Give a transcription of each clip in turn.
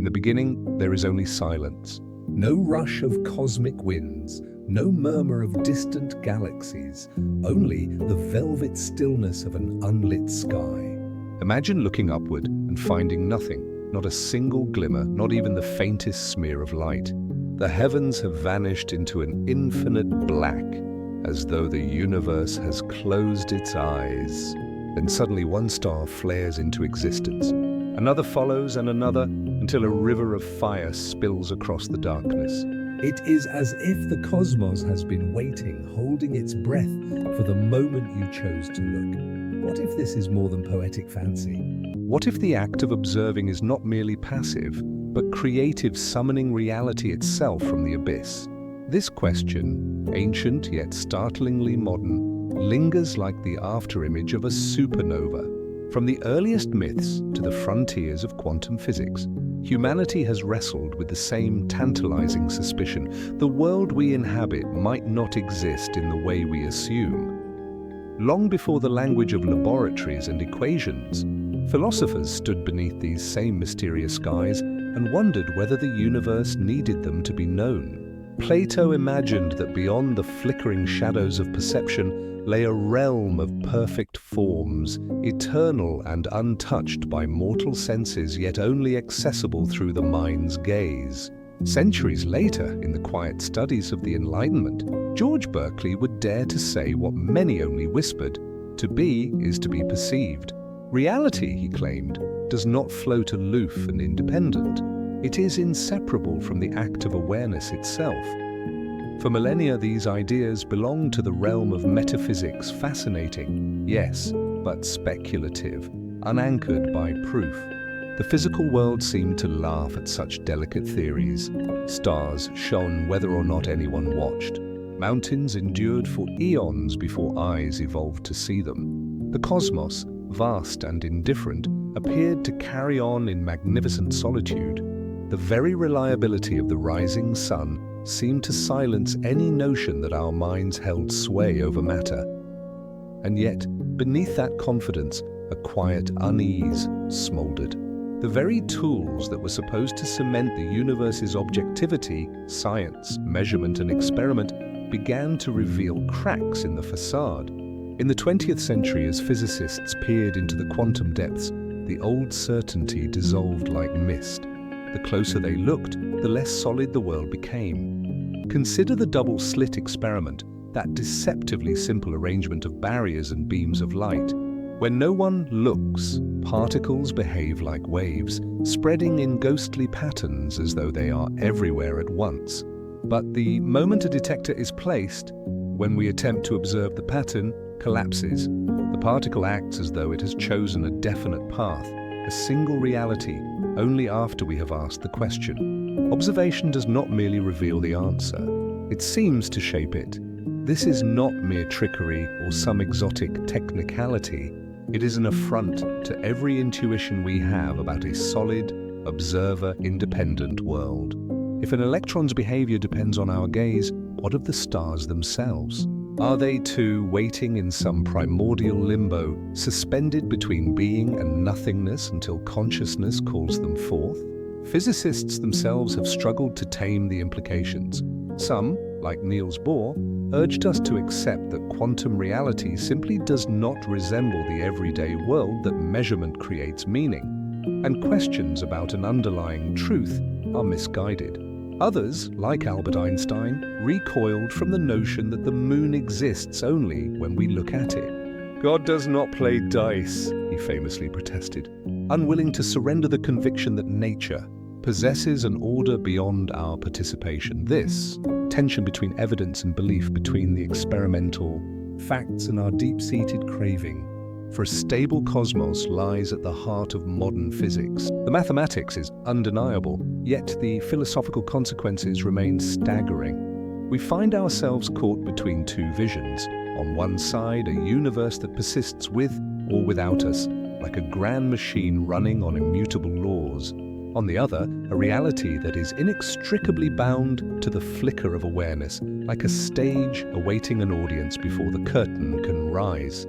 the beginning, there is only silence. No rush of cosmic winds, no murmur of distant galaxies, only the velvet stillness of an unlit sky. Imagine looking upward and finding nothing, not a single glimmer, not even the faintest smear of light. The heavens have vanished into an infinite black, as though the universe has closed its eyes. Then suddenly one star flares into existence. Another follows and another, until a river of fire spills across the darkness. It is as if the cosmos has been waiting, holding its breath for the moment you chose to look. What if this is more than poetic fancy? What if the act of observing is not merely passive, but creative, summoning reality itself from the abyss? This question, ancient yet startlingly modern, lingers like the afterimage of a supernova. From the earliest myths to the frontiers of quantum physics, humanity has wrestled with the same tantalizing suspicion. The world we inhabit might not exist in the way we assume. Long before the language of laboratories and equations, philosophers stood beneath these same mysterious skies and wondered whether the universe needed them to be known. Plato imagined that beyond the flickering shadows of perception lay a realm of perfect forms, eternal and untouched by mortal senses, yet only accessible through the mind's gaze. Centuries later, in the quiet studies of the Enlightenment, George Berkeley would dare to say what many only whispered: to be is to be perceived. Reality, he claimed, does not float aloof and independent. It is inseparable from the act of awareness itself. For millennia, these ideas belonged to the realm of metaphysics, fascinating, yes, but speculative, unanchored by proof. The physical world seemed to laugh at such delicate theories. Stars shone whether or not anyone watched. Mountains endured for eons before eyes evolved to see them. The cosmos, vast and indifferent, appeared to carry on in magnificent solitude. The very reliability of the rising sun seemed to silence any notion that our minds held sway over matter. And yet, beneath that confidence, a quiet unease smoldered. The very tools that were supposed to cement the universe's objectivity, science, measurement, and experiment, began to reveal cracks in the facade. In the 20th century, as physicists peered into the quantum depths, the old certainty dissolved like mist. The closer they looked, the less solid the world became. Consider the double-slit experiment, that deceptively simple arrangement of barriers and beams of light. When no one looks, particles behave like waves, spreading in ghostly patterns as though they are everywhere at once. But the moment a detector is placed, when we attempt to observe the pattern, collapses. The particle acts as though it has chosen a definite path, a single reality, only after we have asked the question. Observation does not merely reveal the answer, it seems to shape it. This is not mere trickery or some exotic technicality. It is an affront to every intuition we have about a solid, observer-independent world. If an electron's behavior depends on our gaze, what of the stars themselves? Are they too waiting in some primordial limbo, suspended between being and nothingness until consciousness calls them forth? Physicists themselves have struggled to tame the implications. Some, like Niels Bohr, urged us to accept that quantum reality simply does not resemble the everyday world, that measurement creates meaning, and questions about an underlying truth are misguided. Others, like Albert Einstein, recoiled from the notion that the moon exists only when we look at it. God does not play dice, he famously protested, unwilling to surrender the conviction that nature possesses an order beyond our participation. This tension between evidence and belief, between the experimental facts and our deep-seated craving for a stable cosmos, lies at the heart of modern physics. The mathematics is undeniable, yet the philosophical consequences remain staggering. We find ourselves caught between two visions. On one side, a universe that persists with or without us, like a grand machine running on immutable laws. On the other, a reality that is inextricably bound to the flicker of awareness, like a stage awaiting an audience before the curtain can rise.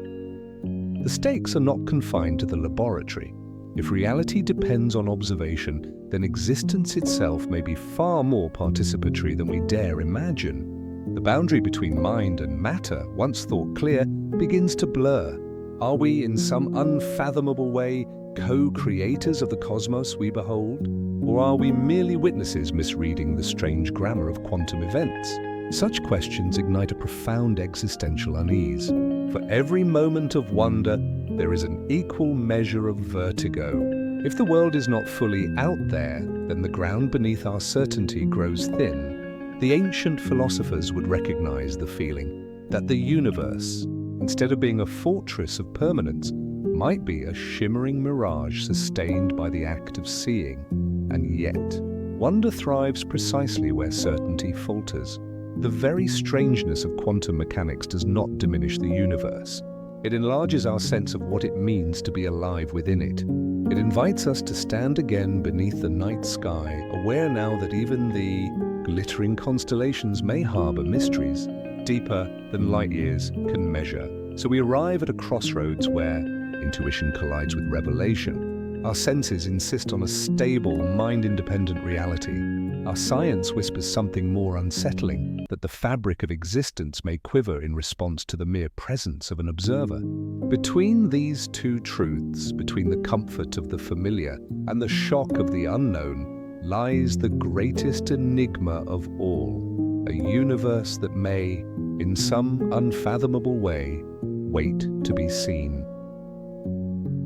The stakes are not confined to the laboratory. If reality depends on observation, then existence itself may be far more participatory than we dare imagine. The boundary between mind and matter, once thought clear, begins to blur. Are we, in some unfathomable way, co-creators of the cosmos we behold? Or are we merely witnesses misreading the strange grammar of quantum events? Such questions ignite a profound existential unease. For every moment of wonder, there is an equal measure of vertigo. If the world is not fully out there, then the ground beneath our certainty grows thin. The ancient philosophers would recognize the feeling that the universe, instead of being a fortress of permanence, might be a shimmering mirage sustained by the act of seeing. And yet, wonder thrives precisely where certainty falters. The very strangeness of quantum mechanics does not diminish the universe. It enlarges our sense of what it means to be alive within it. It invites us to stand again beneath the night sky, aware now that even the glittering constellations may harbor mysteries deeper than light years can measure. So we arrive at a crossroads where intuition collides with revelation. Our senses insist on a stable, mind-independent reality. Our science whispers something more unsettling, that the fabric of existence may quiver in response to the mere presence of an observer. Between these two truths, between the comfort of the familiar and the shock of the unknown, lies the greatest enigma of all, a universe that may, in some unfathomable way, wait to be seen.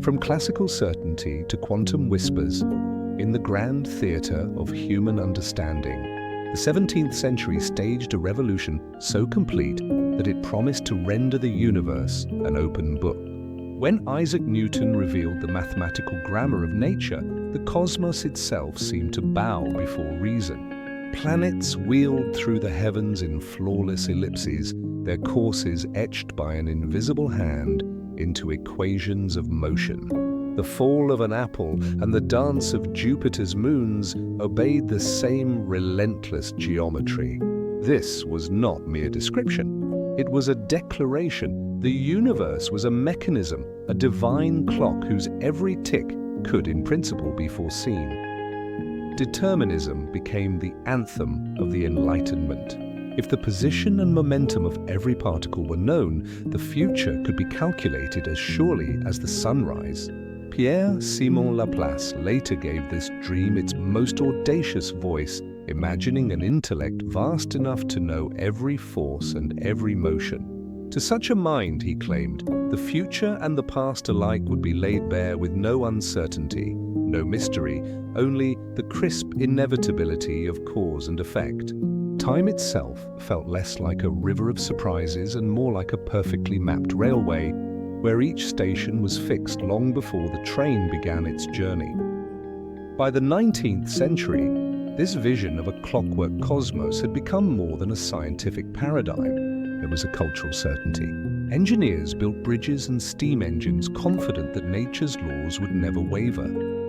From classical certainty to quantum whispers, in the grand theatre of human understanding, the 17th century staged a revolution so complete that it promised to render the universe an open book. When Isaac Newton revealed the mathematical grammar of nature, the cosmos itself seemed to bow before reason. Planets wheeled through the heavens in flawless ellipses, their courses etched by an invisible hand into equations of motion. The fall of an apple and the dance of Jupiter's moons obeyed the same relentless geometry. This was not mere description. It was a declaration. The universe was a mechanism, a divine clock whose every tick could, in principle, be foreseen. Determinism became the anthem of the Enlightenment. If the position and momentum of every particle were known, the future could be calculated as surely as the sunrise. Pierre-Simon Laplace later gave this dream its most audacious voice, imagining an intellect vast enough to know every force and every motion. To such a mind, he claimed, the future and the past alike would be laid bare with no uncertainty, no mystery, only the crisp inevitability of cause and effect. Time itself felt less like a river of surprises and more like a perfectly mapped railway, where each station was fixed long before the train began its journey. By the 19th century, this vision of a clockwork cosmos had become more than a scientific paradigm. It was a cultural certainty. Engineers built bridges and steam engines confident that nature's laws would never waver.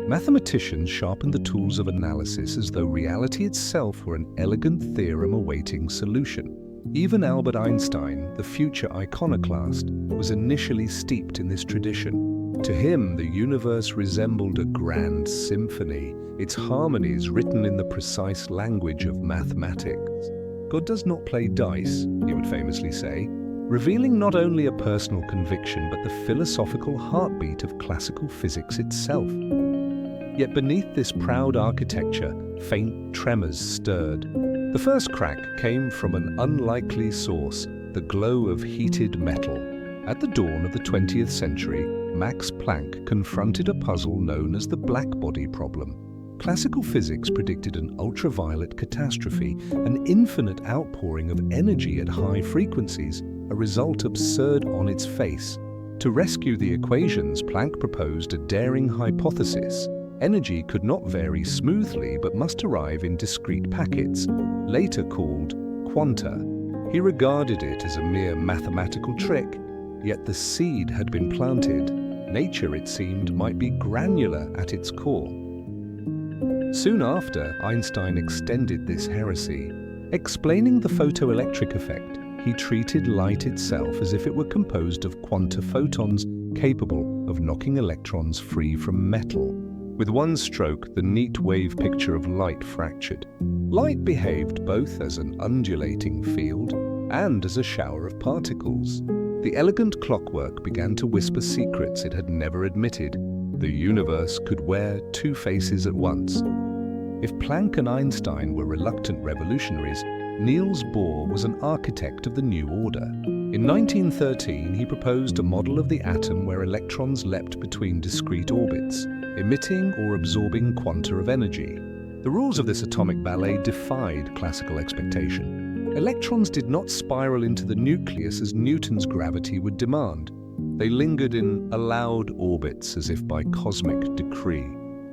Mathematicians sharpened the tools of analysis as though reality itself were an elegant theorem awaiting solution. Even Albert Einstein, the future iconoclast, was initially steeped in this tradition. To him, the universe resembled a grand symphony, its harmonies written in the precise language of mathematics. God does not play dice, he would famously say, revealing not only a personal conviction but the philosophical heartbeat of classical physics itself. Yet beneath this proud architecture, faint tremors stirred. The first crack came from an unlikely source, the glow of heated metal. At the dawn of the 20th century, Max Planck confronted a puzzle known as the blackbody problem. Classical physics predicted an ultraviolet catastrophe, an infinite outpouring of energy at high frequencies, a result absurd on its face. To rescue the equations, Planck proposed a daring hypothesis. Energy could not vary smoothly but must arrive in discrete packets, later called quanta. He regarded it as a mere mathematical trick, yet the seed had been planted. Nature, it seemed, might be granular at its core. Soon after, Einstein extended this heresy. Explaining the photoelectric effect, he treated light itself as if it were composed of quanta photons capable of knocking electrons free from metal. With one stroke, the neat wave picture of light fractured. Light behaved both as an undulating field and as a shower of particles. The elegant clockwork began to whisper secrets it had never admitted. The universe could wear two faces at once. If Planck and Einstein were reluctant revolutionaries, Niels Bohr was an architect of the new order. In 1913, he proposed a model of the atom where electrons leapt between discrete orbits, emitting or absorbing quanta of energy. The rules of this atomic ballet defied classical expectation. Electrons did not spiral into the nucleus as Newton's gravity would demand. They lingered in allowed orbits as if by cosmic decree.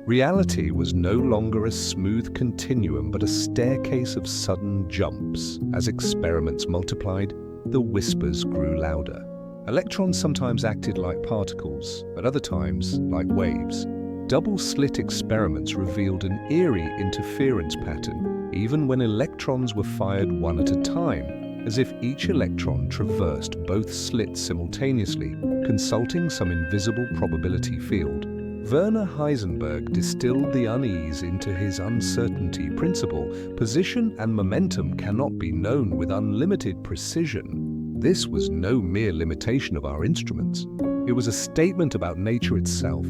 Reality was no longer a smooth continuum but a staircase of sudden jumps. As experiments multiplied, the whispers grew louder. Electrons sometimes acted like particles, at other times like waves. Double-slit experiments revealed an eerie interference pattern, even when electrons were fired one at a time, as if each electron traversed both slits simultaneously, consulting some invisible probability field. Werner Heisenberg distilled the unease into his uncertainty principle. Position and momentum cannot be known with unlimited precision. This was no mere limitation of our instruments. It was a statement about nature itself.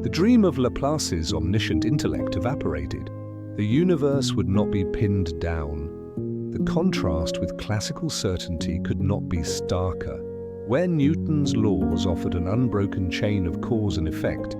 The dream of Laplace's omniscient intellect evaporated. The universe would not be pinned down. The contrast with classical certainty could not be starker. Where Newton's laws offered an unbroken chain of cause and effect,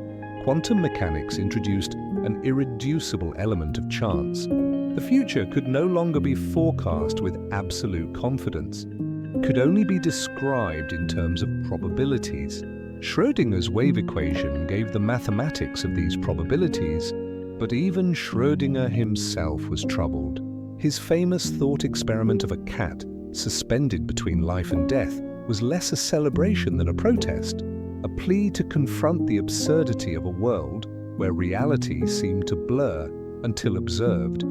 quantum mechanics introduced an irreducible element of chance. The future could no longer be forecast with absolute confidence. It could only be described in terms of probabilities. Schrödinger's wave equation gave the mathematics of these probabilities, but even Schrödinger himself was troubled. His famous thought experiment of a cat suspended between life and death was less a celebration than a protest, a plea to confront the absurdity of a world where reality seemed to blur until observed.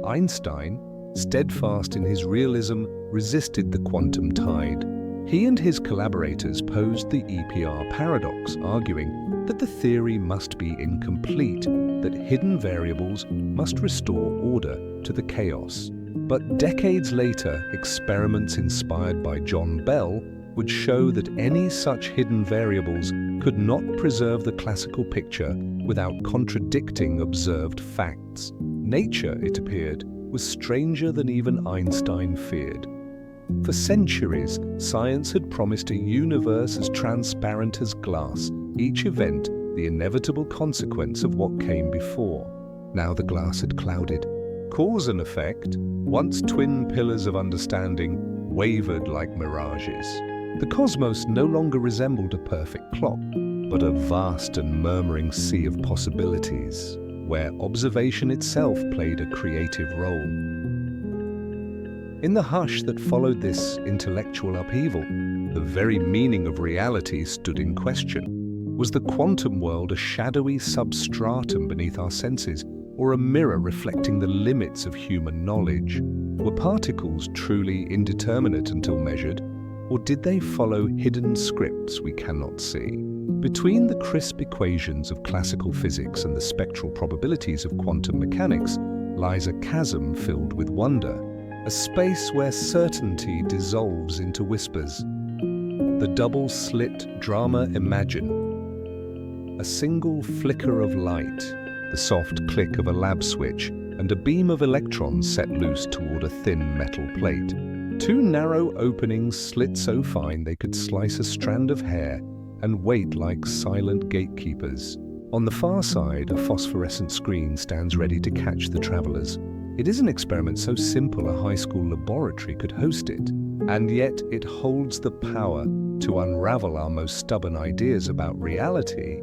Einstein, steadfast in his realism, resisted the quantum tide. He and his collaborators posed the EPR paradox, arguing that the theory must be incomplete, that hidden variables must restore order to the chaos. But decades later, experiments inspired by John Bell would show that any such hidden variables could not preserve the classical picture without contradicting observed facts. Nature, it appeared, was stranger than even Einstein feared. For centuries, science had promised a universe as transparent as glass, each event the inevitable consequence of what came before. Now the glass had clouded. Cause and effect, once twin pillars of understanding, wavered like mirages. The cosmos no longer resembled a perfect clock, but a vast and murmuring sea of possibilities, where observation itself played a creative role. In the hush that followed this intellectual upheaval, the very meaning of reality stood in question. Was the quantum world a shadowy substratum beneath our senses, or a mirror reflecting the limits of human knowledge? Were particles truly indeterminate until measured, or did they follow hidden scripts we cannot see? Between the crisp equations of classical physics and the spectral probabilities of quantum mechanics lies a chasm filled with wonder, a space where certainty dissolves into whispers. The double-slit drama imagine. A single flicker of light, the soft click of a lab switch, and a beam of electrons set loose toward a thin metal plate. Two narrow openings slit so fine they could slice a strand of hair and wait like silent gatekeepers. On the far side, a phosphorescent screen stands ready to catch the travelers. It is an experiment so simple a high school laboratory could host it, and yet it holds the power to unravel our most stubborn ideas about reality.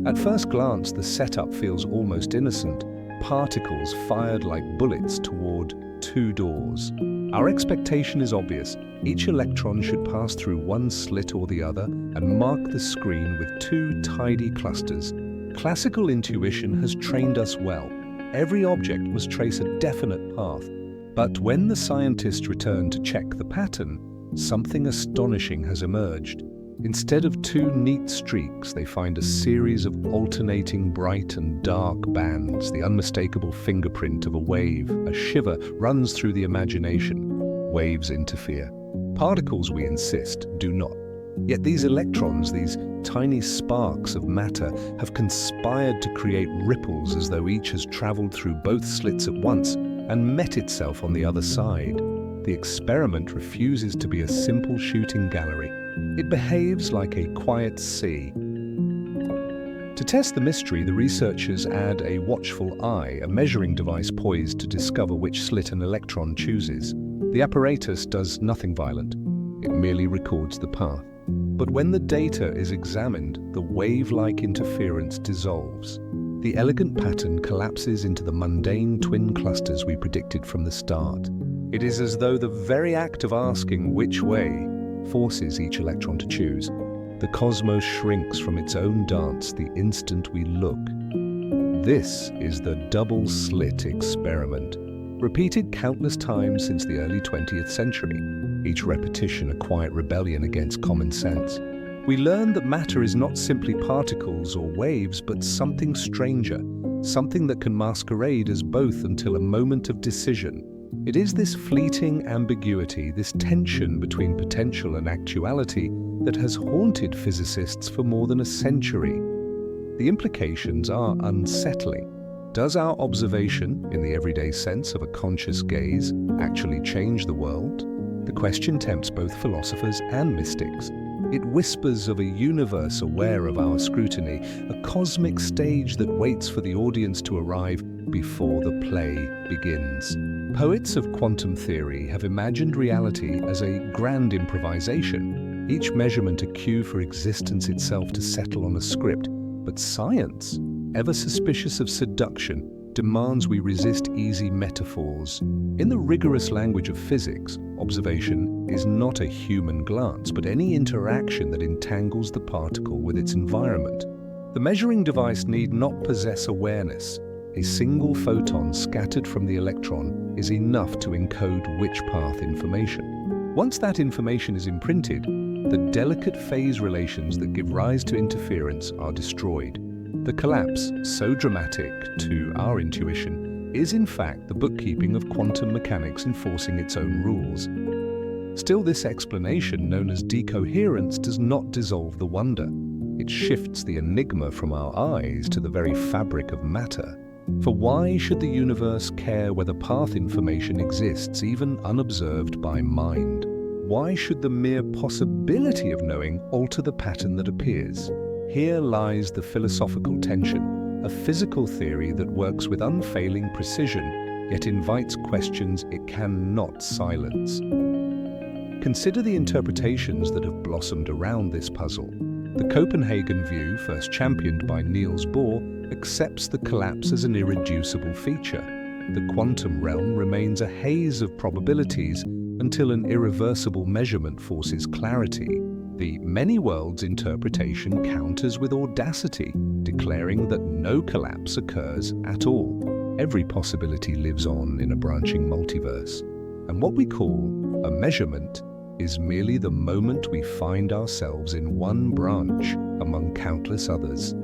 At first glance, the setup feels almost innocent. Particles fired like bullets toward two doors. Our expectation is obvious. Each electron should pass through one slit or the other and mark the screen with two tidy clusters. Classical intuition has trained us well. Every object must trace a definite path. But when the scientists return to check the pattern, something astonishing has emerged. Instead of two neat streaks, they find a series of alternating bright and dark bands, the unmistakable fingerprint of a wave. A shiver runs through the imagination. Waves interfere. Particles, we insist, do not. Yet these electrons, these tiny sparks of matter, have conspired to create ripples as though each has traveled through both slits at once and met itself on the other side. The experiment refuses to be a simple shooting gallery. It behaves like a quiet sea. To test the mystery, the researchers add a watchful eye, a measuring device poised to discover which slit an electron chooses. The apparatus does nothing violent. It merely records the path. But when the data is examined, the wave-like interference dissolves. The elegant pattern collapses into the mundane twin clusters we predicted from the start. It is as though the very act of asking which way forces each electron to choose. The cosmos shrinks from its own dance the instant we look. This is the double-slit experiment, repeated countless times since the early 20th century, each repetition a quiet rebellion against common sense. We learn that matter is not simply particles or waves, but something stranger, something that can masquerade as both until a moment of decision. It is this fleeting ambiguity, this tension between potential and actuality, that has haunted physicists for more than a century. The implications are unsettling. Does our observation, in the everyday sense of a conscious gaze, actually change the world? The question tempts both philosophers and mystics. It whispers of a universe aware of our scrutiny, a cosmic stage that waits for the audience to arrive before the play begins. Poets of quantum theory have imagined reality as a grand improvisation, each measurement a cue for existence itself to settle on a script. But science, ever suspicious of seduction, demands we resist easy metaphors. In the rigorous language of physics, observation is not a human glance, but any interaction that entangles the particle with its environment. The measuring device need not possess awareness. A single photon scattered from the electron is enough to encode which path information. Once that information is imprinted, the delicate phase relations that give rise to interference are destroyed. The collapse, so dramatic to our intuition, is in fact the bookkeeping of quantum mechanics enforcing its own rules. Still, this explanation, known as decoherence, does not dissolve the wonder. It shifts the enigma from our eyes to the very fabric of matter. For why should the universe care whether path information exists, even unobserved by mind? Why should the mere possibility of knowing alter the pattern that appears? Here lies the philosophical tension, a physical theory that works with unfailing precision, yet invites questions it cannot silence. Consider the interpretations that have blossomed around this puzzle. The Copenhagen view, first championed by Niels Bohr, accepts the collapse as an irreducible feature. The quantum realm remains a haze of probabilities until an irreversible measurement forces clarity. The many worlds interpretation counters with audacity, declaring that no collapse occurs at all. Every possibility lives on in a branching multiverse. And what we call a measurement is merely the moment we find ourselves in one branch among countless others.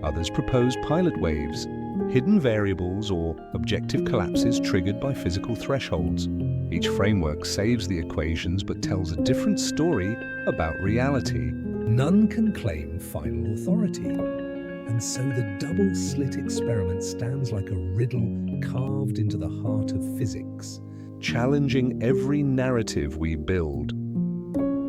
Others propose pilot waves, hidden variables, or objective collapses triggered by physical thresholds. Each framework saves the equations but tells a different story about reality. None can claim final authority. And so the double-slit experiment stands like a riddle carved into the heart of physics, challenging every narrative we build.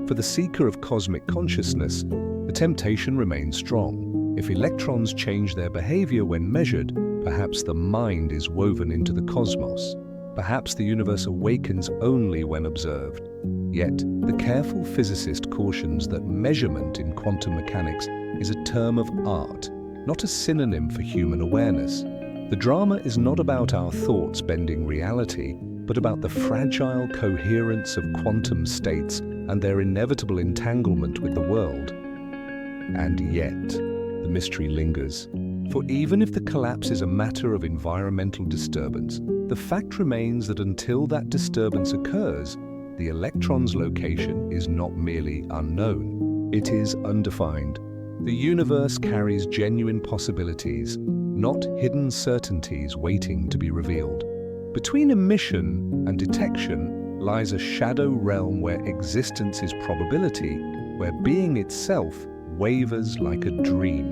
For the seeker of cosmic consciousness, the temptation remains strong. If electrons change their behavior when measured, perhaps the mind is woven into the cosmos. Perhaps the universe awakens only when observed. Yet, the careful physicist cautions that measurement in quantum mechanics is a term of art, not a synonym for human awareness. The drama is not about our thoughts bending reality, but about the fragile coherence of quantum states and their inevitable entanglement with the world. And yet, the mystery lingers. For even if the collapse is a matter of environmental disturbance, the fact remains that until that disturbance occurs, the electron's location is not merely unknown. It is undefined. The universe carries genuine possibilities, not hidden certainties waiting to be revealed. Between emission and detection lies a shadow realm where existence is probability, where being itself wavers like a dream.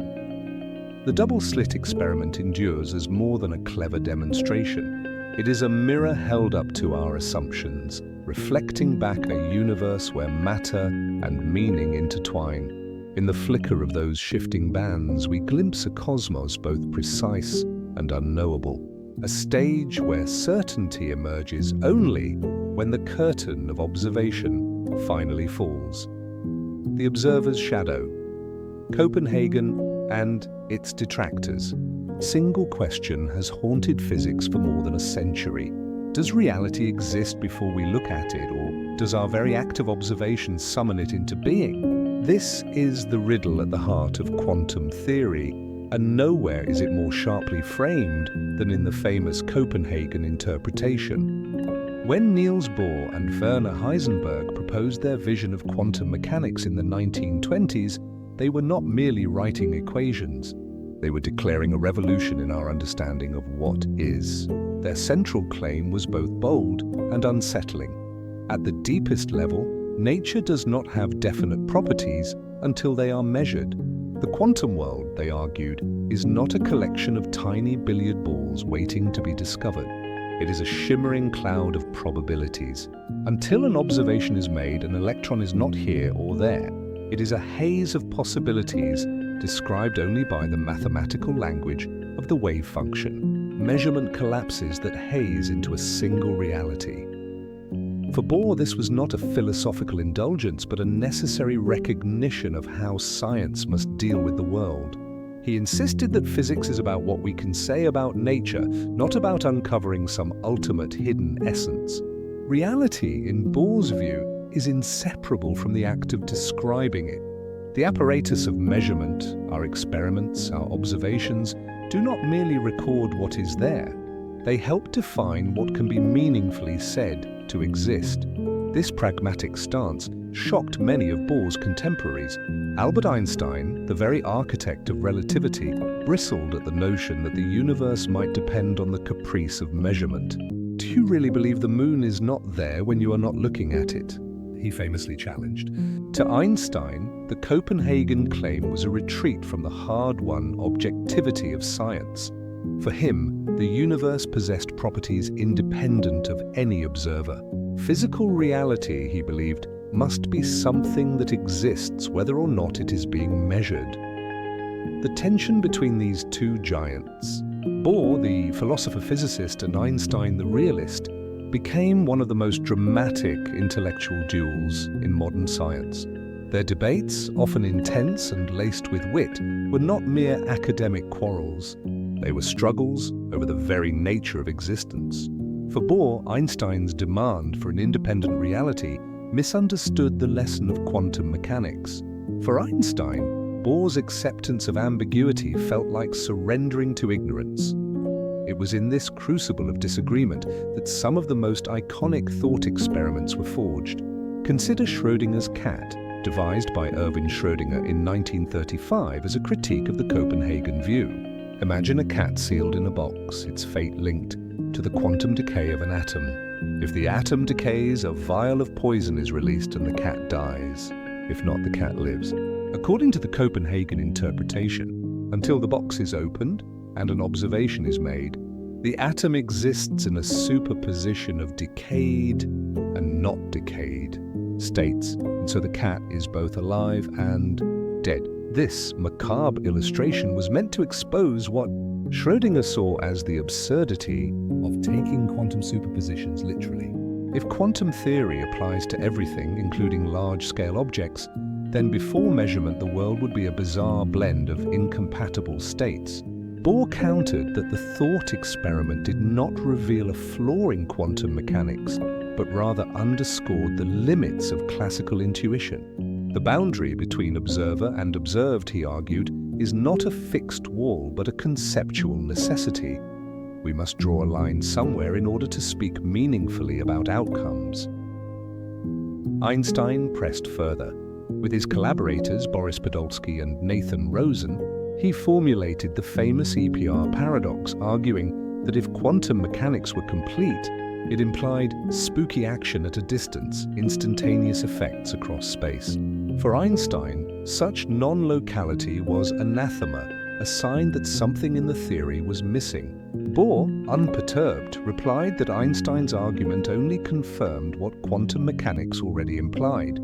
The double-slit experiment endures as more than a clever demonstration. It is a mirror held up to our assumptions, reflecting back a universe where matter and meaning intertwine. In the flicker of those shifting bands, we glimpse a cosmos both precise and unknowable, a stage where certainty emerges only when the curtain of observation finally falls. The observer's shadow, Copenhagen and its detractors. Single question has haunted physics for more than a century. Does reality exist before we look at it, or does our very act of observation summon it into being? This is the riddle at the heart of quantum theory, and nowhere is it more sharply framed than in the famous Copenhagen interpretation. When Niels Bohr and Werner Heisenberg proposed their vision of quantum mechanics in the 1920s, they were not merely writing equations. They were declaring a revolution in our understanding of what is. Their central claim was both bold and unsettling. At the deepest level, nature does not have definite properties until they are measured. The quantum world, they argued, is not a collection of tiny billiard balls waiting to be discovered. It is a shimmering cloud of probabilities. Until an observation is made, an electron is not here or there. It is a haze of possibilities described only by the mathematical language of the wave function. Measurement collapses that haze into a single reality. For Bohr, this was not a philosophical indulgence, but a necessary recognition of how science must deal with the world. He insisted that physics is about what we can say about nature, not about uncovering some ultimate hidden essence. Reality, in Bohr's view, is inseparable from the act of describing it. The apparatus of measurement, our experiments, our observations, do not merely record what is there. They help define what can be meaningfully said to exist. This pragmatic stance shocked many of Bohr's contemporaries. Albert Einstein, the very architect of relativity, bristled at the notion that the universe might depend on the caprice of measurement. "Do you really believe the moon is not there when you are not looking at it?" he famously challenged. To Einstein, the Copenhagen claim was a retreat from the hard-won objectivity of science. For him, the universe possessed properties independent of any observer. Physical reality, he believed, must be something that exists whether or not it is being measured. The tension between these two giants, Bohr, the philosopher-physicist, and Einstein, the realist, became one of the most dramatic intellectual duels in modern science. Their debates, often intense and laced with wit, were not mere academic quarrels. They were struggles over the very nature of existence. For Bohr, Einstein's demand for an independent reality misunderstood the lesson of quantum mechanics. For Einstein, Bohr's acceptance of ambiguity felt like surrendering to ignorance. It was in this crucible of disagreement that some of the most iconic thought experiments were forged. Consider Schrödinger's cat, devised by Erwin Schrödinger in 1935 as a critique of the Copenhagen view. Imagine a cat sealed in a box, its fate linked to the quantum decay of an atom. If the atom decays, a vial of poison is released and the cat dies. If not, the cat lives. According to the Copenhagen interpretation, until the box is opened and an observation is made, the atom exists in a superposition of decayed and not decayed states, and so the cat is both alive and dead. This macabre illustration was meant to expose what Schrödinger saw as the absurdity of taking quantum superpositions literally. If quantum theory applies to everything, including large-scale objects, then before measurement the world would be a bizarre blend of incompatible states. Bohr countered that the thought experiment did not reveal a flaw in quantum mechanics, but rather underscored the limits of classical intuition. The boundary between observer and observed, he argued, is not a fixed wall but a conceptual necessity. We must draw a line somewhere in order to speak meaningfully about outcomes. Einstein pressed further. With his collaborators Boris Podolsky and Nathan Rosen, he formulated the famous EPR paradox, arguing that if quantum mechanics were complete, it implied spooky action at a distance, instantaneous effects across space. For Einstein, such non-locality was anathema, a sign that something in the theory was missing. Bohr, unperturbed, replied that Einstein's argument only confirmed what quantum mechanics already implied.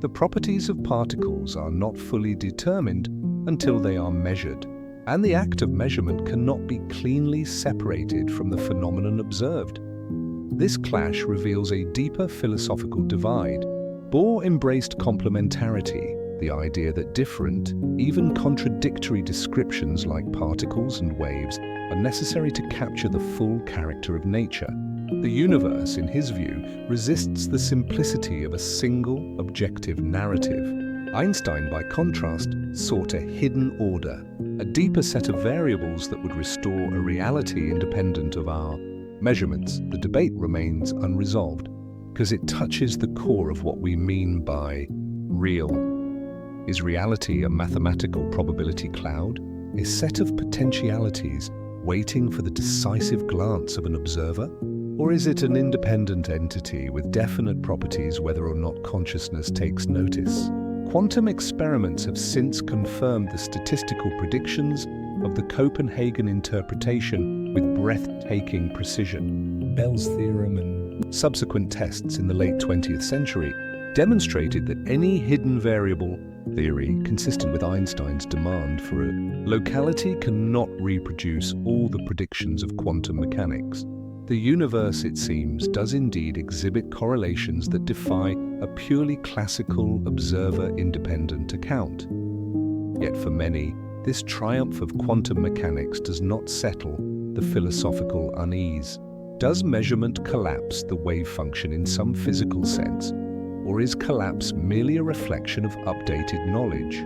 The properties of particles are not fully determined until they are measured, and the act of measurement cannot be cleanly separated from the phenomenon observed. This clash reveals a deeper philosophical divide. Bohr embraced complementarity, the idea that different, even contradictory descriptions like particles and waves are necessary to capture the full character of nature. The universe, in his view, resists the simplicity of a single, objective narrative. Einstein, by contrast, sought a hidden order, a deeper set of variables that would restore a reality independent of our measurements. The debate remains unresolved, because it touches the core of what we mean by real. Is reality a mathematical probability cloud, a set of potentialities waiting for the decisive glance of an observer? Or is it an independent entity with definite properties whether or not consciousness takes notice? Quantum experiments have since confirmed the statistical predictions of the Copenhagen interpretation with breathtaking precision. Bell's theorem and Subsequent tests in the late 20th century demonstrated that any hidden variable theory consistent with Einstein's demand for a locality cannot reproduce all the predictions of quantum mechanics. The universe, it seems, does indeed exhibit correlations that defy a purely classical, observer-independent account. Yet for many, this triumph of quantum mechanics does not settle the philosophical unease. Does measurement collapse the wave function in some physical sense, or is collapse merely a reflection of updated knowledge?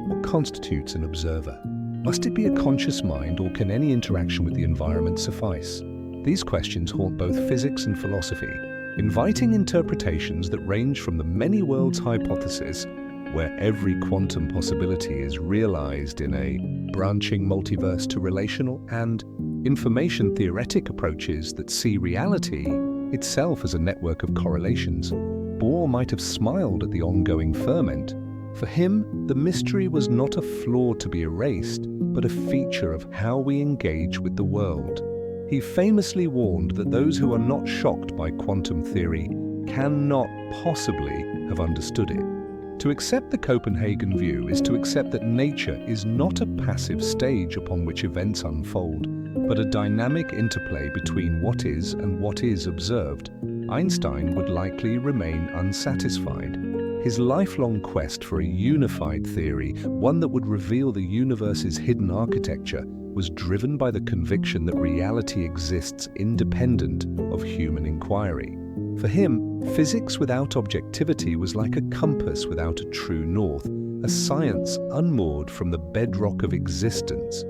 What constitutes an observer? Must it be a conscious mind, or can any interaction with the environment suffice? These questions haunt both physics and philosophy, inviting interpretations that range from the many worlds hypothesis, where every quantum possibility is realized in a branching multiverse, to relational and information theoretic approaches that see reality itself as a network of correlations. Bohr might have smiled at the ongoing ferment. For him, the mystery was not a flaw to be erased, but a feature of how we engage with the world. He famously warned that those who are not shocked by quantum theory cannot possibly have understood it. To accept the Copenhagen view is to accept that nature is not a passive stage upon which events unfold, but a dynamic interplay between what is and what is observed. Einstein would likely remain unsatisfied. His lifelong quest for a unified theory, one that would reveal the universe's hidden architecture, was driven by the conviction that reality exists independent of human inquiry. For him, physics without objectivity was like a compass without a true north, a science unmoored from the bedrock of existence.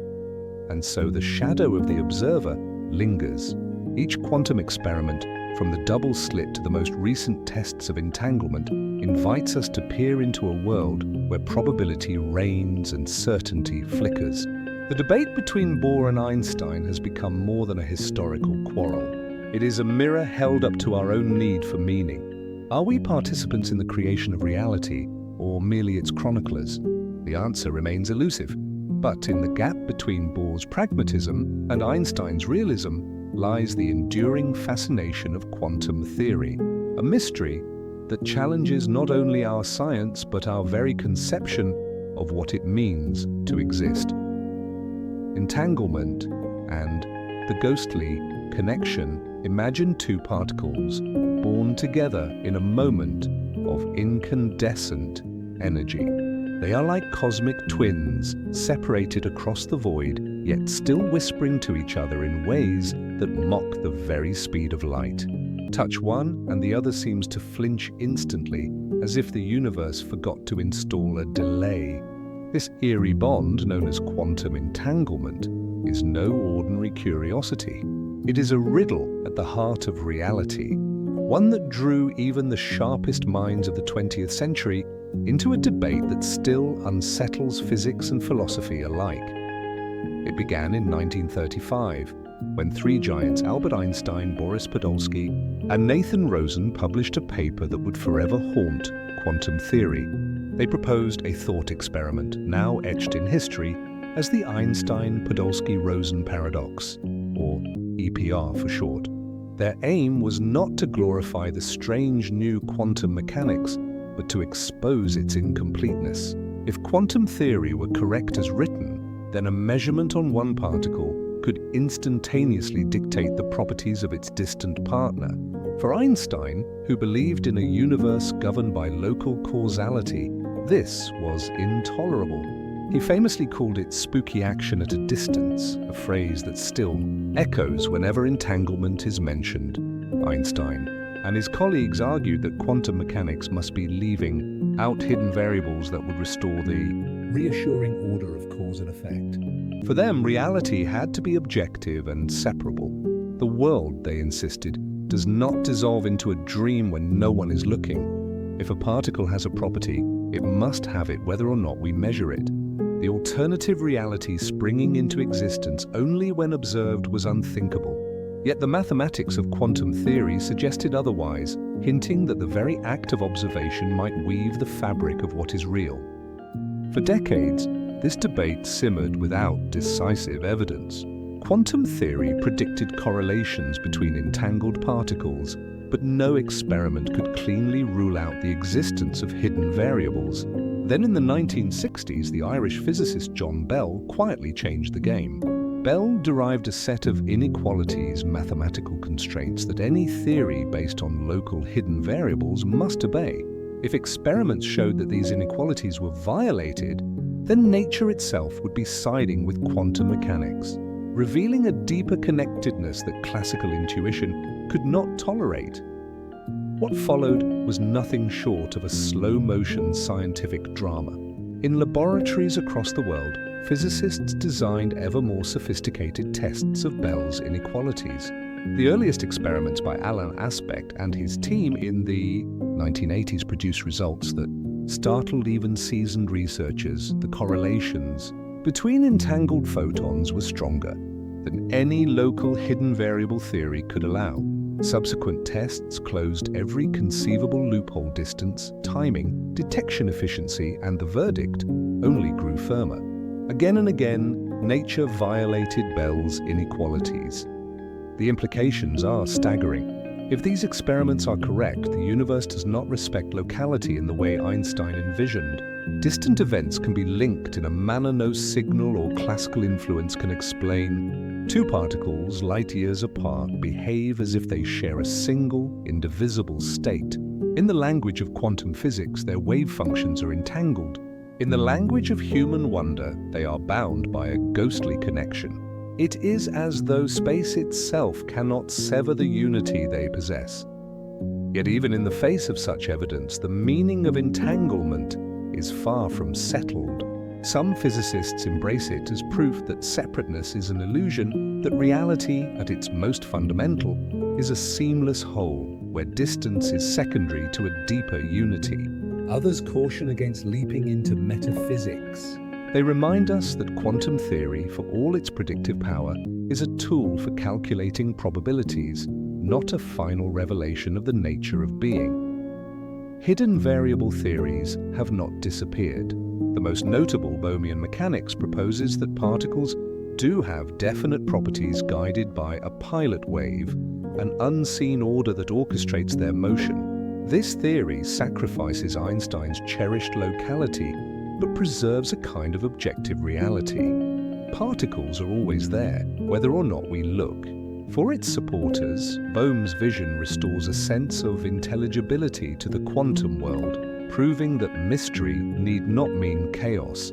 And so the shadow of the observer lingers. Each quantum experiment, from the double-slit to the most recent tests of entanglement, invites us to peer into a world where probability reigns and certainty flickers. The debate between Bohr and Einstein has become more than a historical quarrel. It is a mirror held up to our own need for meaning. Are we participants in the creation of reality, or merely its chroniclers? The answer remains elusive. But in the gap between Bohr's pragmatism and Einstein's realism lies the enduring fascination of quantum theory, a mystery that challenges not only our science but our very conception of what it means to exist. Entanglement and the ghostly connection. Imagine two particles born together in a moment of incandescent energy. They are like cosmic twins, separated across the void, yet still whispering to each other in ways that mock the very speed of light. Touch one, and the other seems to flinch instantly, as if the universe forgot to install a delay. This eerie bond, known as quantum entanglement, is no ordinary curiosity. It is a riddle at the heart of reality. one that drew even the sharpest minds of the 20th century into a debate that still unsettles physics and philosophy alike. It began in 1935, when three giants Albert Einstein, Boris Podolsky, and Nathan Rosen published a paper that would forever haunt quantum theory. They proposed a thought experiment, now etched in history as the Einstein-Podolsky-Rosen paradox, or EPR for short. Their aim was not to glorify the strange new quantum mechanics, but to expose its incompleteness. If quantum theory were correct as written, then a measurement on one particle could instantaneously dictate the properties of its distant partner. For Einstein, who believed in a universe governed by local causality, this was intolerable. He famously called it spooky action at a distance, a phrase that still echoes whenever entanglement is mentioned. Einstein and his colleagues argued that quantum mechanics must be leaving out hidden variables that would restore the reassuring order of cause and effect. For them, reality had to be objective and separable. The world, they insisted, does not dissolve into a dream when no one is looking. If a particle has a property, it must have it whether or not we measure it. The alternative reality springing into existence only when observed was unthinkable. Yet the mathematics of quantum theory suggested otherwise, hinting that the very act of observation might weave the fabric of what is real. For decades, this debate simmered without decisive evidence. Quantum theory predicted correlations between entangled particles, but no experiment could cleanly rule out the existence of hidden variables. Then in the 1960s, the Irish physicist John Bell quietly changed the game. Bell derived a set of inequalities mathematical constraints that any theory based on local hidden variables must obey. If experiments showed that these inequalities were violated, then nature itself would be siding with quantum mechanics, revealing a deeper connectedness that classical intuition could not tolerate. What followed was nothing short of a slow-motion scientific drama. In laboratories across the world, physicists designed ever more sophisticated tests of Bell's inequalities. The earliest experiments by Alan Aspect and his team in the 1980s produced results that startled even seasoned researchers. The correlations between entangled photons were stronger than any local hidden variable theory could allow. Subsequent tests closed every conceivable loophole: distance, timing, detection efficiency, and the verdict only grew firmer. Again and again, nature violated Bell's inequalities. The implications are staggering. If these experiments are correct, the universe does not respect locality in the way Einstein envisioned. Distant events can be linked in a manner no signal or classical influence can explain. Two particles, light years apart, behave as if they share a single, indivisible state. In the language of quantum physics, their wave functions are entangled. In the language of human wonder, they are bound by a ghostly connection. It is as though space itself cannot sever the unity they possess. Yet even in the face of such evidence, the meaning of entanglement is far from settled. Some physicists embrace it as proof that separateness is an illusion, that reality, at its most fundamental, is a seamless whole, where distance is secondary to a deeper unity. Others caution against leaping into metaphysics. They remind us that quantum theory, for all its predictive power, is a tool for calculating probabilities, not a final revelation of the nature of being. Hidden variable theories have not disappeared. The most notable, Bohmian mechanics, proposes that particles do have definite properties guided by a pilot wave, an unseen order that orchestrates their motion. This theory sacrifices Einstein's cherished locality, but preserves a kind of objective reality. Particles are always there, whether or not we look. For its supporters, Bohm's vision restores a sense of intelligibility to the quantum world, proving that mystery need not mean chaos.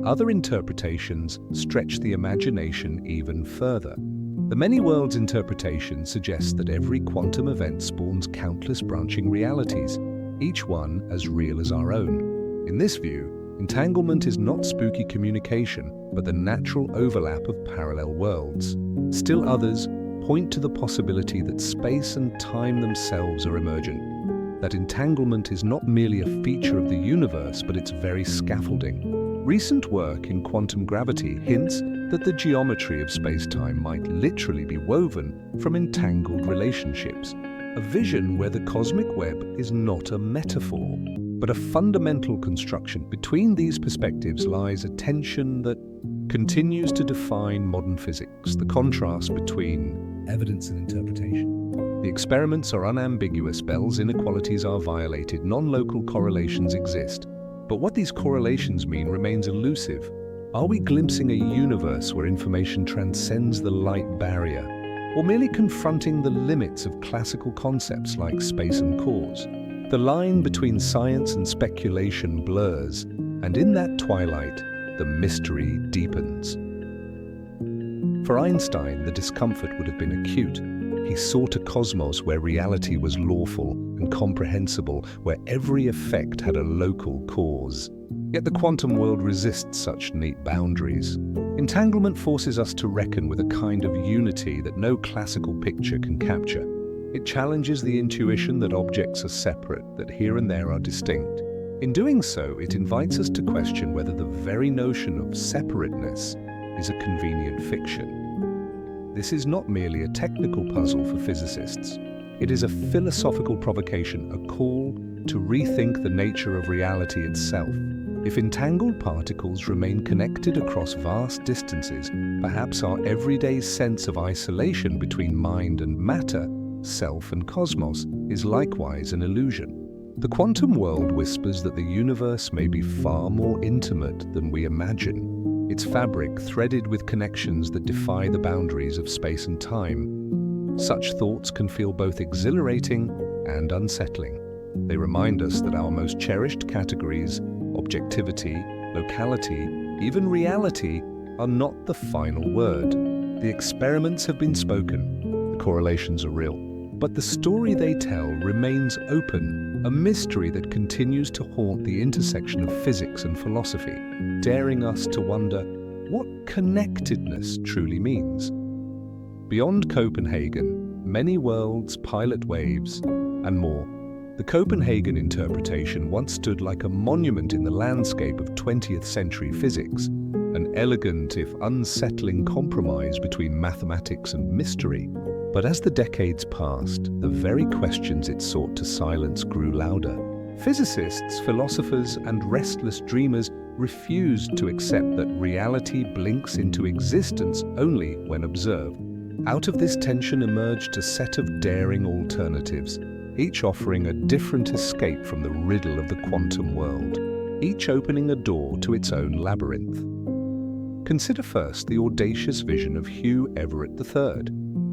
Other interpretations stretch the imagination even further. The many worlds interpretation suggests that every quantum event spawns countless branching realities, each one as real as our own. In this view, entanglement is not spooky communication, but the natural overlap of parallel worlds. Still others point to the possibility that space and time themselves are emergent, that entanglement is not merely a feature of the universe, but its very scaffolding. Recent work in quantum gravity hints that the geometry of space-time might literally be woven from entangled relationships, a vision where the cosmic web is not a metaphor, but a fundamental construction. Between these perspectives lies a tension that continues to define modern physics, the contrast between evidence and interpretation. the experiments are unambiguous, Bell's inequalities are violated, non-local correlations exist. But what these correlations mean remains elusive. Are we glimpsing a universe where information transcends the light barrier, or merely confronting the limits of classical concepts like space and cause? The line between science and speculation blurs, and in that twilight, the mystery deepens. For Einstein, the discomfort would have been acute. He sought a cosmos where reality was lawful and comprehensible, where every effect had a local cause. Yet the quantum world resists such neat boundaries. Entanglement forces us to reckon with a kind of unity that no classical picture can capture. It challenges the intuition that objects are separate, that here and there are distinct. In doing so, it invites us to question whether the very notion of separateness is a convenient fiction. This is not merely a technical puzzle for physicists. It is a philosophical provocation, a call to rethink the nature of reality itself. If entangled particles remain connected across vast distances, perhaps our everyday sense of isolation between mind and matter, self and cosmos, is likewise an illusion. The quantum world whispers that the universe may be far more intimate than we imagine, its fabric threaded with connections that defy the boundaries of space and time. Such thoughts can feel both exhilarating and unsettling. They remind us that our most cherished categories, objectivity, locality, even reality, are not the final word. The experiments have been spoken, the correlations are real, but the story they tell remains open, a mystery that continues to haunt the intersection of physics and philosophy, daring us to wonder what connectedness truly means. Beyond Copenhagen, many worlds, pilot waves, and more. The Copenhagen interpretation once stood like a monument in the landscape of 20th century physics, an elegant if unsettling compromise between mathematics and mystery. But as the decades passed, the very questions it sought to silence grew louder. Physicists, philosophers, and restless dreamers refused to accept that reality blinks into existence only when observed. Out of this tension emerged a set of daring alternatives, each offering a different escape from the riddle of the quantum world, each opening a door to its own labyrinth. Consider first the audacious vision of Hugh Everett III,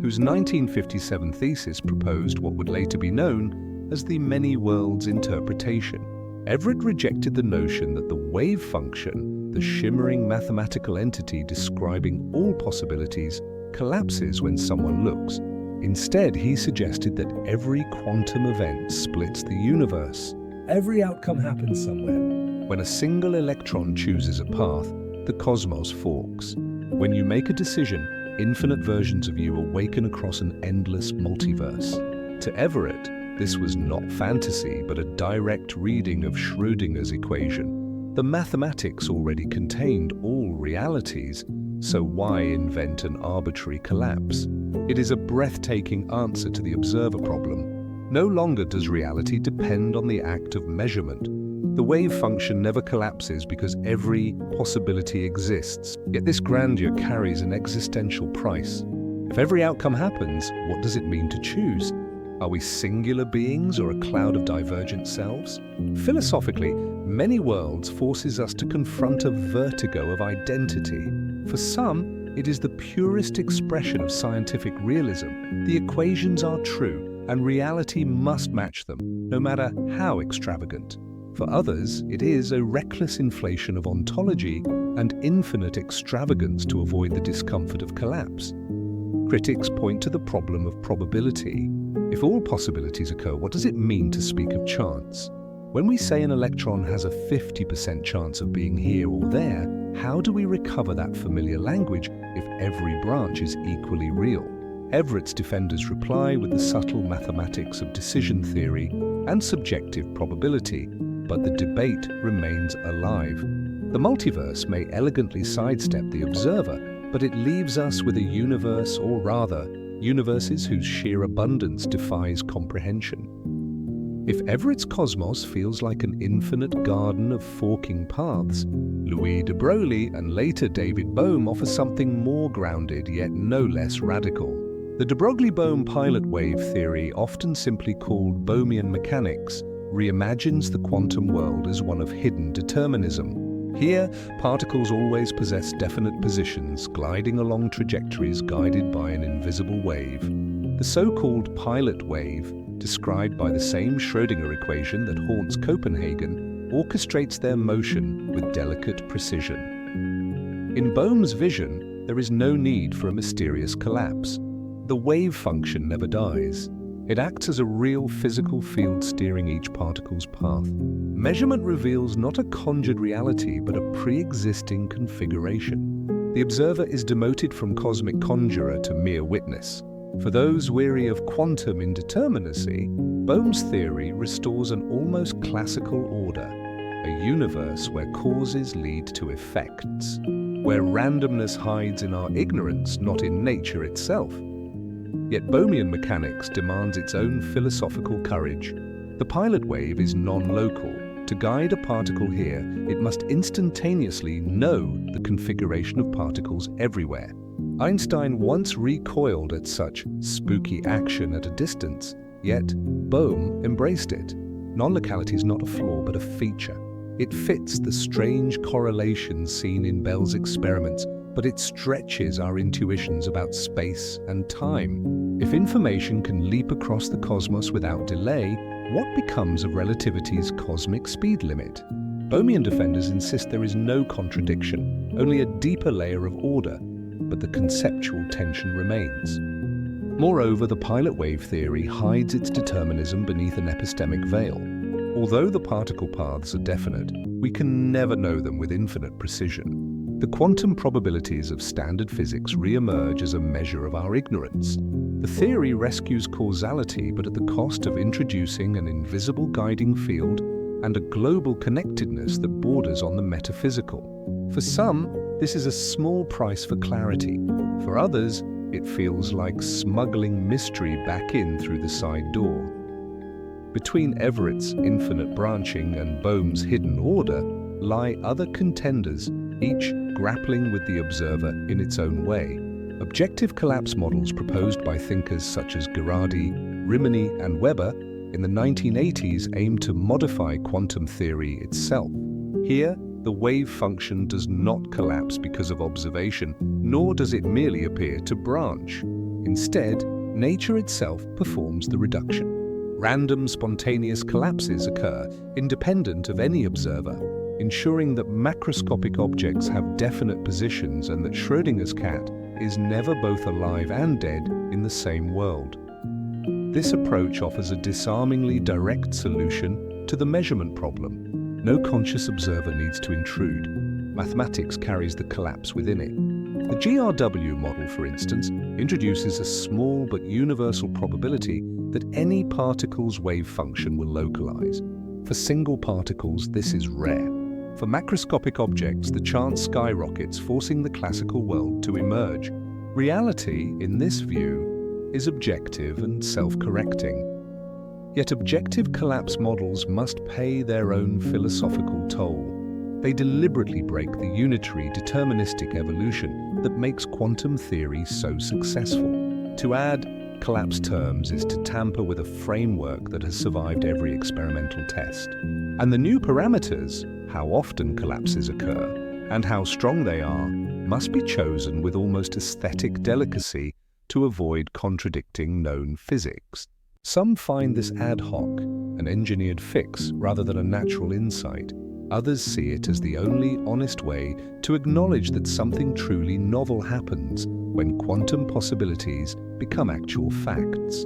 whose 1957 thesis proposed what would later be known as the many worlds interpretation. Everett rejected the notion that the wave function, the shimmering mathematical entity describing all possibilities, collapses when someone looks. Instead, he suggested that every quantum event splits the universe. Every outcome happens somewhere. When a single electron chooses a path, the cosmos forks. When you make a decision, infinite versions of you awaken across an endless multiverse. To Everett, this was not fantasy, but a direct reading of Schrödinger's equation. The mathematics already contained all realities, so why invent an arbitrary collapse? It is a breathtaking answer to the observer problem. No longer does reality depend on the act of measurement. The wave function never collapses because every possibility exists. Yet this grandeur carries an existential price. If every outcome happens, what does it mean to choose? Are we singular beings or a cloud of divergent selves? Philosophically, many worlds forces us to confront a vertigo of identity. For some, it is the purest expression of scientific realism. The equations are true, and reality must match them, no matter how extravagant. For others, it is a reckless inflation of ontology and infinite extravagance to avoid the discomfort of collapse. Critics point to the problem of probability. If all possibilities occur, what does it mean to speak of chance? When we say an electron has a 50% chance of being here or there, how do we recover that familiar language if every branch is equally real? Everett's defenders reply with the subtle mathematics of decision theory and subjective probability, but the debate remains alive. The multiverse may elegantly sidestep the observer, but it leaves us with a universe, or rather, universes whose sheer abundance defies comprehension. If Everett's cosmos feels like an infinite garden of forking paths, Louis de Broglie and later David Bohm offer something more grounded yet no less radical. The de Broglie-Bohm pilot wave theory, often simply called Bohmian mechanics, reimagines the quantum world as one of hidden determinism. Here, particles always possess definite positions, gliding along trajectories guided by an invisible wave. The so-called pilot wave, described by the same Schrödinger equation that haunts Copenhagen, orchestrates their motion with delicate precision. In Bohm's vision, there is no need for a mysterious collapse. The wave function never dies. It acts as a real physical field steering each particle's path. Measurement reveals not a conjured reality, but a pre-existing configuration. The observer is demoted from cosmic conjurer to mere witness. For those weary of quantum indeterminacy, Bohm's theory restores an almost classical order, a universe where causes lead to effects, where randomness hides in our ignorance, not in nature itself. Yet Bohmian mechanics demands its own philosophical courage. The pilot wave is non-local. To guide a particle here, it must instantaneously know the configuration of particles everywhere. Einstein once recoiled at such spooky action at a distance, yet Bohm embraced it. Non-locality is not a flaw but a feature. It fits the strange correlations seen in Bell's experiments, but it stretches our intuitions about space and time. If information can leap across the cosmos without delay, what becomes of relativity's cosmic speed limit? Bohmian defenders insist there is no contradiction, only a deeper layer of order, but the conceptual tension remains. Moreover, the pilot wave theory hides its determinism beneath an epistemic veil. Although the particle paths are definite, we can never know them with infinite precision. The quantum probabilities of standard physics re-emerge as a measure of our ignorance. The theory rescues causality, but at the cost of introducing an invisible guiding field and a global connectedness that borders on the metaphysical. For some, this is a small price for clarity. For others, it feels like smuggling mystery back in through the side door. Between Everett's infinite branching and Bohm's hidden order lie other contenders, each grappling with the observer in its own way. Objective collapse models proposed by thinkers such as Girardi, Rimini, and Weber in the 1980s aimed to modify quantum theory itself. Here, the wave function does not collapse because of observation, nor does it merely appear to branch. Instead, nature itself performs the reduction. Random, spontaneous collapses occur, independent of any observer, ensuring that macroscopic objects have definite positions and that Schrödinger's cat is never both alive and dead in the same world. This approach offers a disarmingly direct solution to the measurement problem. No conscious observer needs to intrude. Mathematics carries the collapse within it. The GRW model, for instance, introduces a small but universal probability that any particle's wave function will localize. For single particles, this is rare. For macroscopic objects, the chance skyrockets, forcing the classical world to emerge. Reality, in this view, is objective and self-correcting. Yet objective collapse models must pay their own philosophical toll. They deliberately break the unitary deterministic evolution that makes quantum theory so successful. To add collapse terms is to tamper with a framework that has survived every experimental test. And the new parameters, how often collapses occur, and how strong they are, must be chosen with almost aesthetic delicacy to avoid contradicting known physics. Some find this ad hoc, an engineered fix rather than a natural insight. Others see it as the only honest way to acknowledge that something truly novel happens when quantum possibilities become actual facts.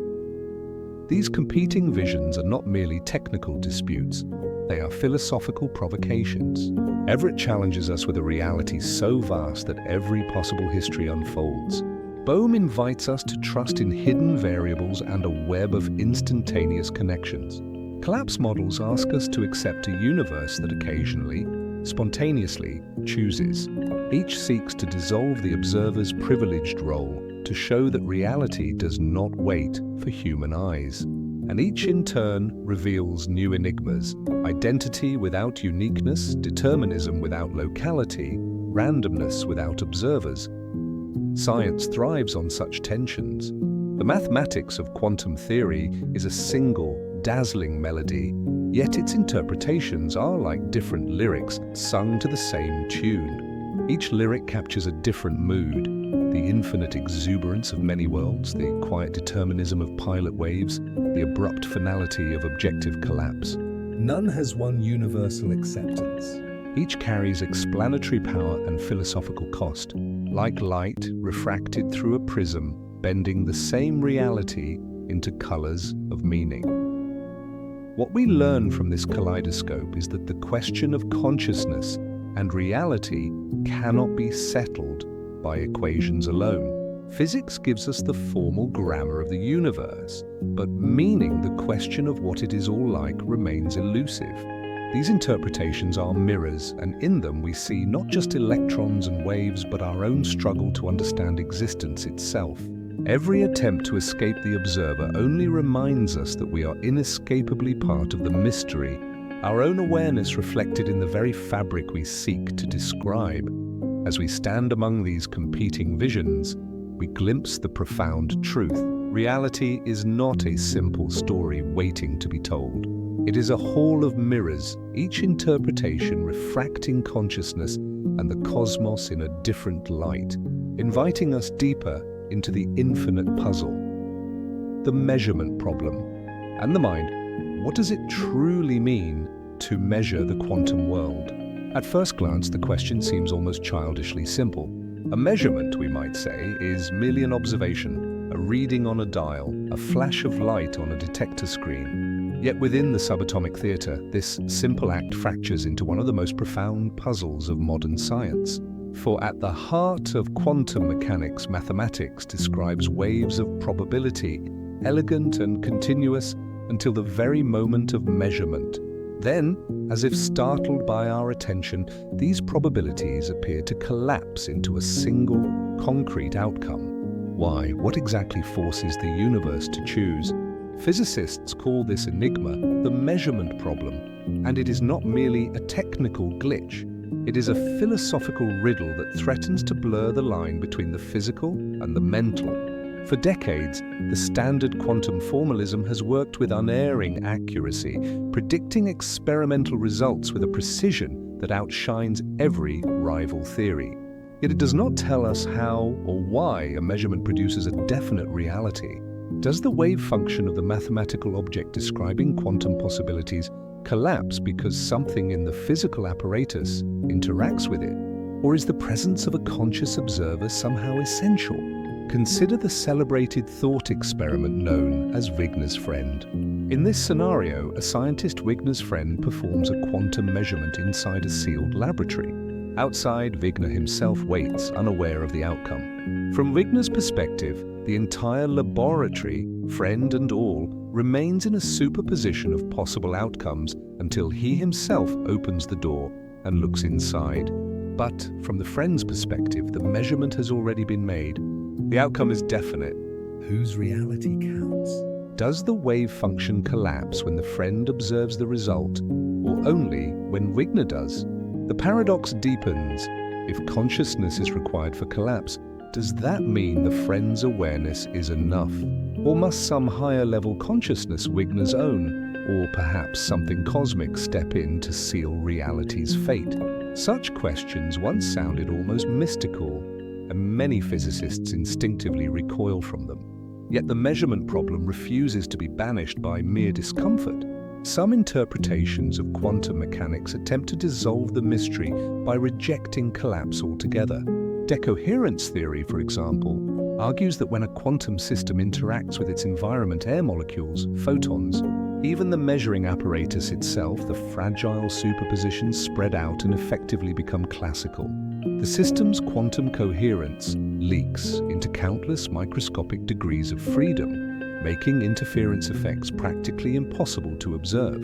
These competing visions are not merely technical disputes, they are philosophical provocations. Everett challenges us with a reality so vast that every possible history unfolds. Bohm invites us to trust in hidden variables and a web of instantaneous connections. Collapse models ask us to accept a universe that occasionally, spontaneously, chooses. Each seeks to dissolve the observer's privileged role to show that reality does not wait for human eyes. And each in turn reveals new enigmas: identity without uniqueness, determinism without locality, randomness without observers. Science thrives on such tensions. The mathematics of quantum theory is a single, dazzling melody, yet its interpretations are like different lyrics sung to the same tune. Each lyric captures a different mood: the infinite exuberance of many worlds, the quiet determinism of pilot waves, the abrupt finality of objective collapse. None has one universal acceptance. Each carries explanatory power and philosophical cost, like light refracted through a prism, bending the same reality into colors of meaning. What we learn from this kaleidoscope is that the question of consciousness and reality cannot be settled by equations alone. Physics gives us the formal grammar of the universe, but meaning, the question of what it is all like, remains elusive. These interpretations are mirrors, and in them we see not just electrons and waves, but our own struggle to understand existence itself. Every attempt to escape the observer only reminds us that we are inescapably part of the mystery, our own awareness reflected in the very fabric we seek to describe. As we stand among these competing visions, we glimpse the profound truth. Reality is not a simple story waiting to be told. It is a hall of mirrors, each interpretation refracting consciousness and the cosmos in a different light, inviting us deeper into the infinite puzzle. The measurement problem. And the mind, what does it truly mean to measure the quantum world? At first glance, the question seems almost childishly simple. A measurement, we might say, is merely an observation, a reading on a dial, a flash of light on a detector screen. Yet within the subatomic theatre, this simple act fractures into one of the most profound puzzles of modern science. For at the heart of quantum mechanics, mathematics describes waves of probability, elegant and continuous until the very moment of measurement. Then, as if startled by our attention, these probabilities appear to collapse into a single, concrete outcome. Why? What exactly forces the universe to choose? Physicists call this enigma the measurement problem, and it is not merely a technical glitch. It is a philosophical riddle that threatens to blur the line between the physical and the mental. For decades, the standard quantum formalism has worked with unerring accuracy, predicting experimental results with a precision that outshines every rival theory. Yet it does not tell us how or why a measurement produces a definite reality. Does the wave function of the mathematical object describing quantum possibilities collapse because something in the physical apparatus interacts with it? Or is the presence of a conscious observer somehow essential? Consider the celebrated thought experiment known as Wigner's friend. In this scenario, a scientist, Wigner's friend, performs a quantum measurement inside a sealed laboratory. Outside, Wigner himself waits, unaware of the outcome. From Wigner's perspective, the entire laboratory, friend and all, remains in a superposition of possible outcomes until he himself opens the door and looks inside. But from the friend's perspective, the measurement has already been made. The outcome is definite. Whose reality counts? Does the wave function collapse when the friend observes the result, or only when Wigner does? The paradox deepens. If consciousness is required for collapse, does that mean the friend's awareness is enough? Or must some higher-level consciousness, Wigner's own, or perhaps something cosmic, step in to seal reality's fate? Such questions once sounded almost mystical, and many physicists instinctively recoil from them. Yet the measurement problem refuses to be banished by mere discomfort. Some interpretations of quantum mechanics attempt to dissolve the mystery by rejecting collapse altogether. Decoherence theory, for example, argues that when a quantum system interacts with its environment, air molecules, photons, even the measuring apparatus itself, the fragile superpositions spread out and effectively become classical. The system's quantum coherence leaks into countless microscopic degrees of freedom, making interference effects practically impossible to observe.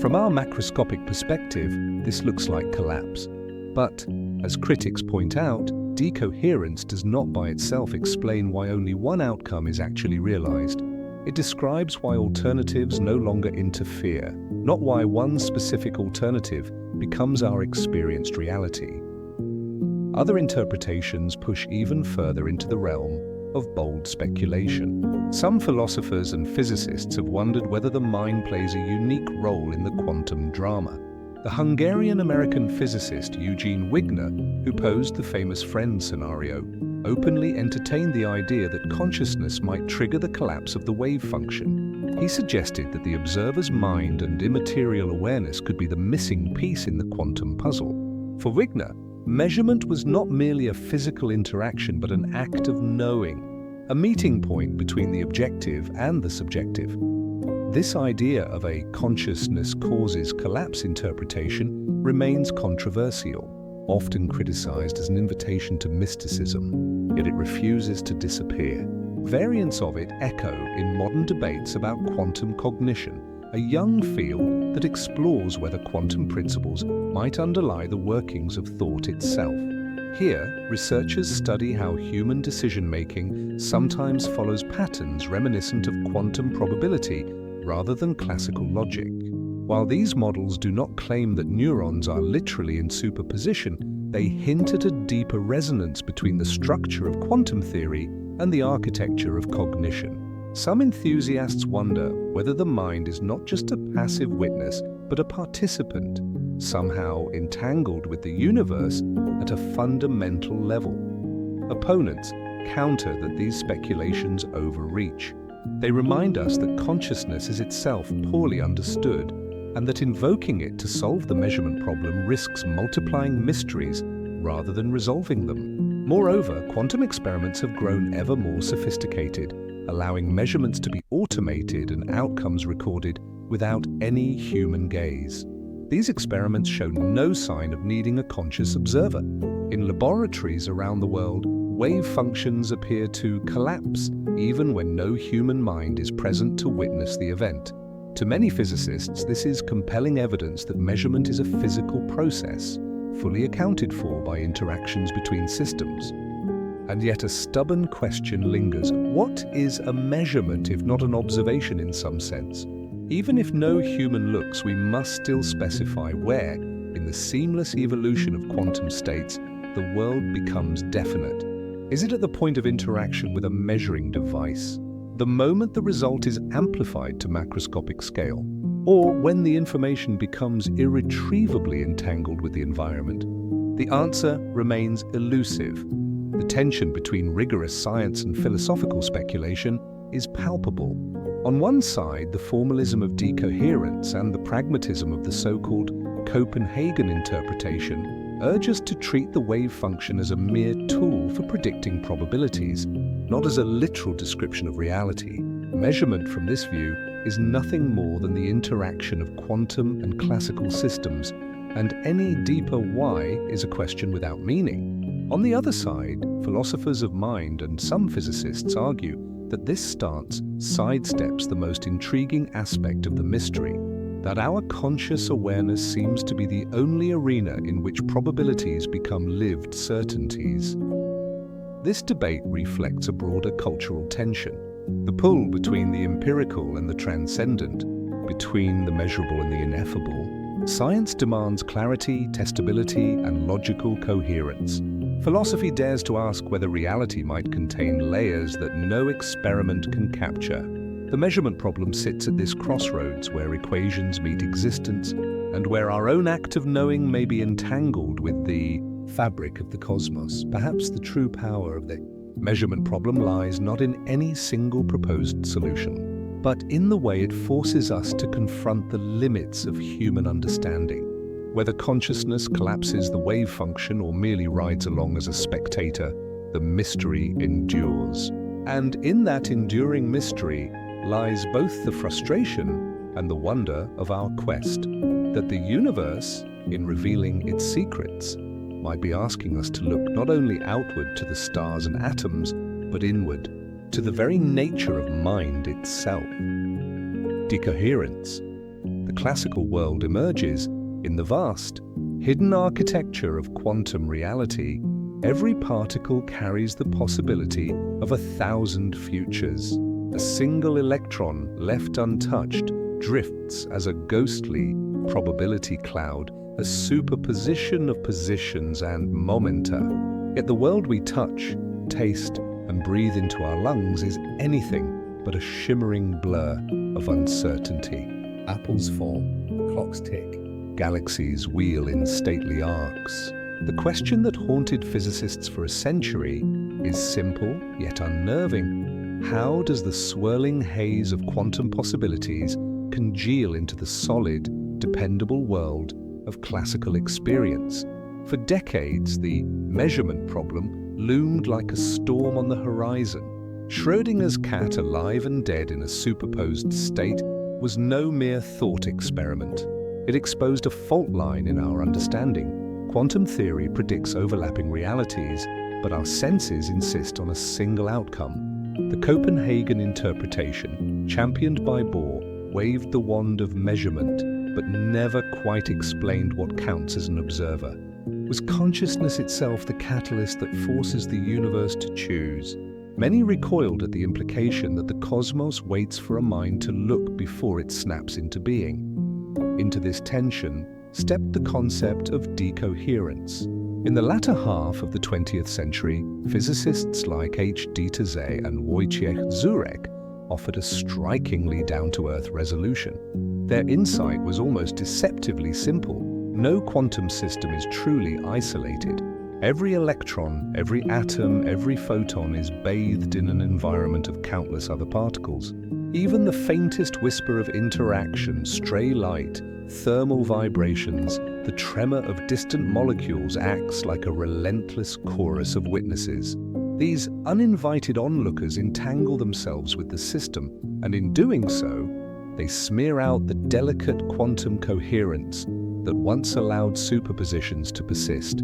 From our macroscopic perspective, this looks like collapse. But, as critics point out, decoherence does not by itself explain why only one outcome is actually realized. It describes why alternatives no longer interfere, not why one specific alternative becomes our experienced reality. Other interpretations push even further into the realm of bold speculation. Some philosophers and physicists have wondered whether the mind plays a unique role in the quantum drama. The Hungarian-American physicist Eugene Wigner, who posed the famous friend scenario, openly entertained the idea that consciousness might trigger the collapse of the wave function. He suggested that the observer's mind and immaterial awareness could be the missing piece in the quantum puzzle. For Wigner, measurement was not merely a physical interaction but an act of knowing, a meeting point between the objective and the subjective. This idea of a consciousness causes collapse interpretation remains controversial, often criticized as an invitation to mysticism, yet it refuses to disappear. Variants of it echo in modern debates about quantum cognition, a young field that explores whether quantum principles might underlie the workings of thought itself. Here, researchers study how human decision-making sometimes follows patterns reminiscent of quantum probability rather than classical logic. While these models do not claim that neurons are literally in superposition, they hint at a deeper resonance between the structure of quantum theory and the architecture of cognition. Some enthusiasts wonder whether the mind is not just a passive witness, but a participant, somehow entangled with the universe at a fundamental level. Opponents counter that these speculations overreach. They remind us that consciousness is itself poorly understood, and that invoking it to solve the measurement problem risks multiplying mysteries rather than resolving them. Moreover, quantum experiments have grown ever more sophisticated, allowing measurements to be automated and outcomes recorded without any human gaze. These experiments show no sign of needing a conscious observer. In laboratories around the world, wave functions appear to collapse even when no human mind is present to witness the event. To many physicists, this is compelling evidence that measurement is a physical process, fully accounted for by interactions between systems. And yet a stubborn question lingers. What is a measurement if not an observation in some sense? Even if no human looks, we must still specify where, in the seamless evolution of quantum states, the world becomes definite. Is it at the point of interaction with a measuring device, the moment the result is amplified to macroscopic scale, or when the information becomes irretrievably entangled with the environment? The answer remains elusive. The tension between rigorous science and philosophical speculation is palpable. On one side, the formalism of decoherence and the pragmatism of the so-called Copenhagen interpretation urge us to treat the wave function as a mere tool for predicting probabilities, not as a literal description of reality. Measurement from this view is nothing more than the interaction of quantum and classical systems, and any deeper why is a question without meaning. On the other side, philosophers of mind and some physicists argue that this stance sidesteps the most intriguing aspect of the mystery, that our conscious awareness seems to be the only arena in which probabilities become lived certainties. This debate reflects a broader cultural tension, the pull between the empirical and the transcendent, between the measurable and the ineffable. Science demands clarity, testability, and logical coherence. Philosophy dares to ask whether reality might contain layers that no experiment can capture. The measurement problem sits at this crossroads where equations meet existence and where our own act of knowing may be entangled with the fabric of the cosmos. Perhaps the true power of the measurement problem lies not in any single proposed solution, but in the way it forces us to confront the limits of human understanding. Whether consciousness collapses the wave function or merely rides along as a spectator, the mystery endures. And in that enduring mystery lies both the frustration and the wonder of our quest, that the universe, in revealing its secrets, might be asking us to look not only outward to the stars and atoms, but inward, to the very nature of mind itself. Decoherence. The classical world emerges in the vast, hidden architecture of quantum reality. Every particle carries the possibility of 1,000 futures. A single electron left untouched drifts as a ghostly probability cloud, a superposition of positions and momenta. Yet the world we touch, taste, and breathe into our lungs is anything but a shimmering blur of uncertainty. Apples fall, clocks tick. Galaxies wheel in stately arcs. The question that haunted physicists for a century is simple yet unnerving. How does the swirling haze of quantum possibilities congeal into the solid, dependable world of classical experience? For decades, the measurement problem loomed like a storm on the horizon. Schrödinger's cat, alive and dead in a superposed state, was no mere thought experiment. It exposed a fault line in our understanding. Quantum theory predicts overlapping realities, but our senses insist on a single outcome. The Copenhagen interpretation, championed by Bohr, waved the wand of measurement, but never quite explained what counts as an observer. Was consciousness itself the catalyst that forces the universe to choose? Many recoiled at the implication that the cosmos waits for a mind to look before it snaps into being. Into this tension stepped the concept of decoherence. In the latter half of the 20th century, physicists like H. Dieterse and Wojciech Zurek offered a strikingly down-to-earth resolution. Their insight was almost deceptively simple. No quantum system is truly isolated. Every electron, every atom, every photon is bathed in an environment of countless other particles. Even the faintest whisper of interaction, stray light, thermal vibrations, the tremor of distant molecules acts like a relentless chorus of witnesses. These uninvited onlookers entangle themselves with the system, and in doing so, they smear out the delicate quantum coherence that once allowed superpositions to persist.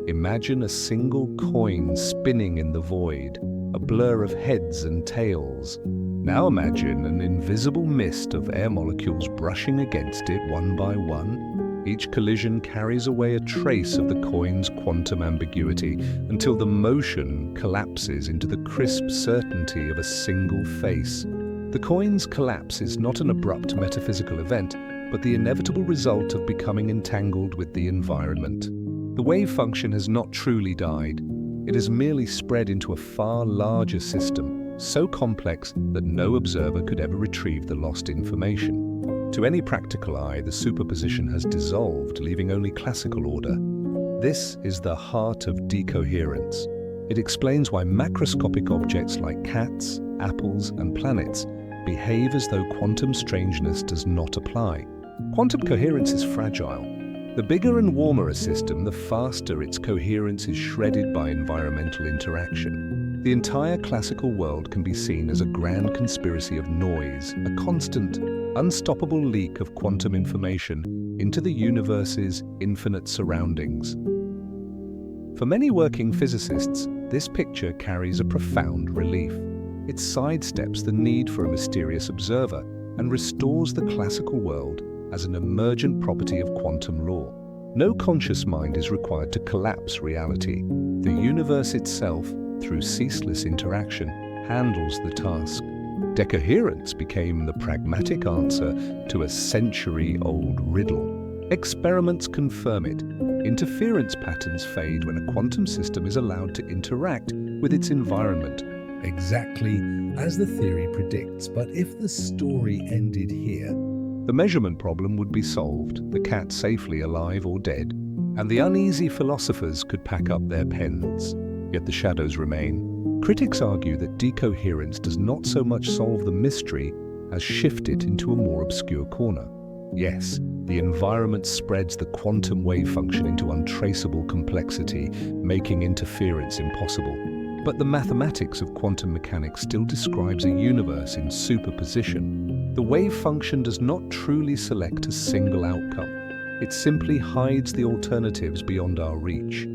Imagine a single coin spinning in the void, a blur of heads and tails. Now imagine an invisible mist of air molecules brushing against it one by one. Each collision carries away a trace of the coin's quantum ambiguity until the motion collapses into the crisp certainty of a single face. The coin's collapse is not an abrupt metaphysical event, but the inevitable result of becoming entangled with the environment. The wave function has not truly died. It has merely spread into a far larger system, so complex that no observer could ever retrieve the lost information. To any practical eye, the superposition has dissolved, leaving only classical order. This is the heart of decoherence. It explains why macroscopic objects like cats, apples, and planets behave as though quantum strangeness does not apply. Quantum coherence is fragile. The bigger and warmer a system, the faster its coherence is shredded by environmental interaction. The entire classical world can be seen as a grand conspiracy of noise, a constant, unstoppable leak of quantum information into the universe's infinite surroundings. For many working physicists, this picture carries a profound relief. It sidesteps the need for a mysterious observer and restores the classical world as an emergent property of quantum law. No conscious mind is required to collapse reality. The universe itself, through ceaseless interaction, handles the task. Decoherence became the pragmatic answer to a century-old riddle. Experiments confirm it. Interference patterns fade when a quantum system is allowed to interact with its environment. Exactly as the theory predicts, but if the story ended here, the measurement problem would be solved, the cat safely alive or dead, and the uneasy philosophers could pack up their pens. Yet the shadows remain. Critics argue that decoherence does not so much solve the mystery as shift it into a more obscure corner. Yes, the environment spreads the quantum wave function into untraceable complexity, making interference impossible. But the mathematics of quantum mechanics still describes a universe in superposition. The wave function does not truly select a single outcome. It simply hides the alternatives beyond our reach.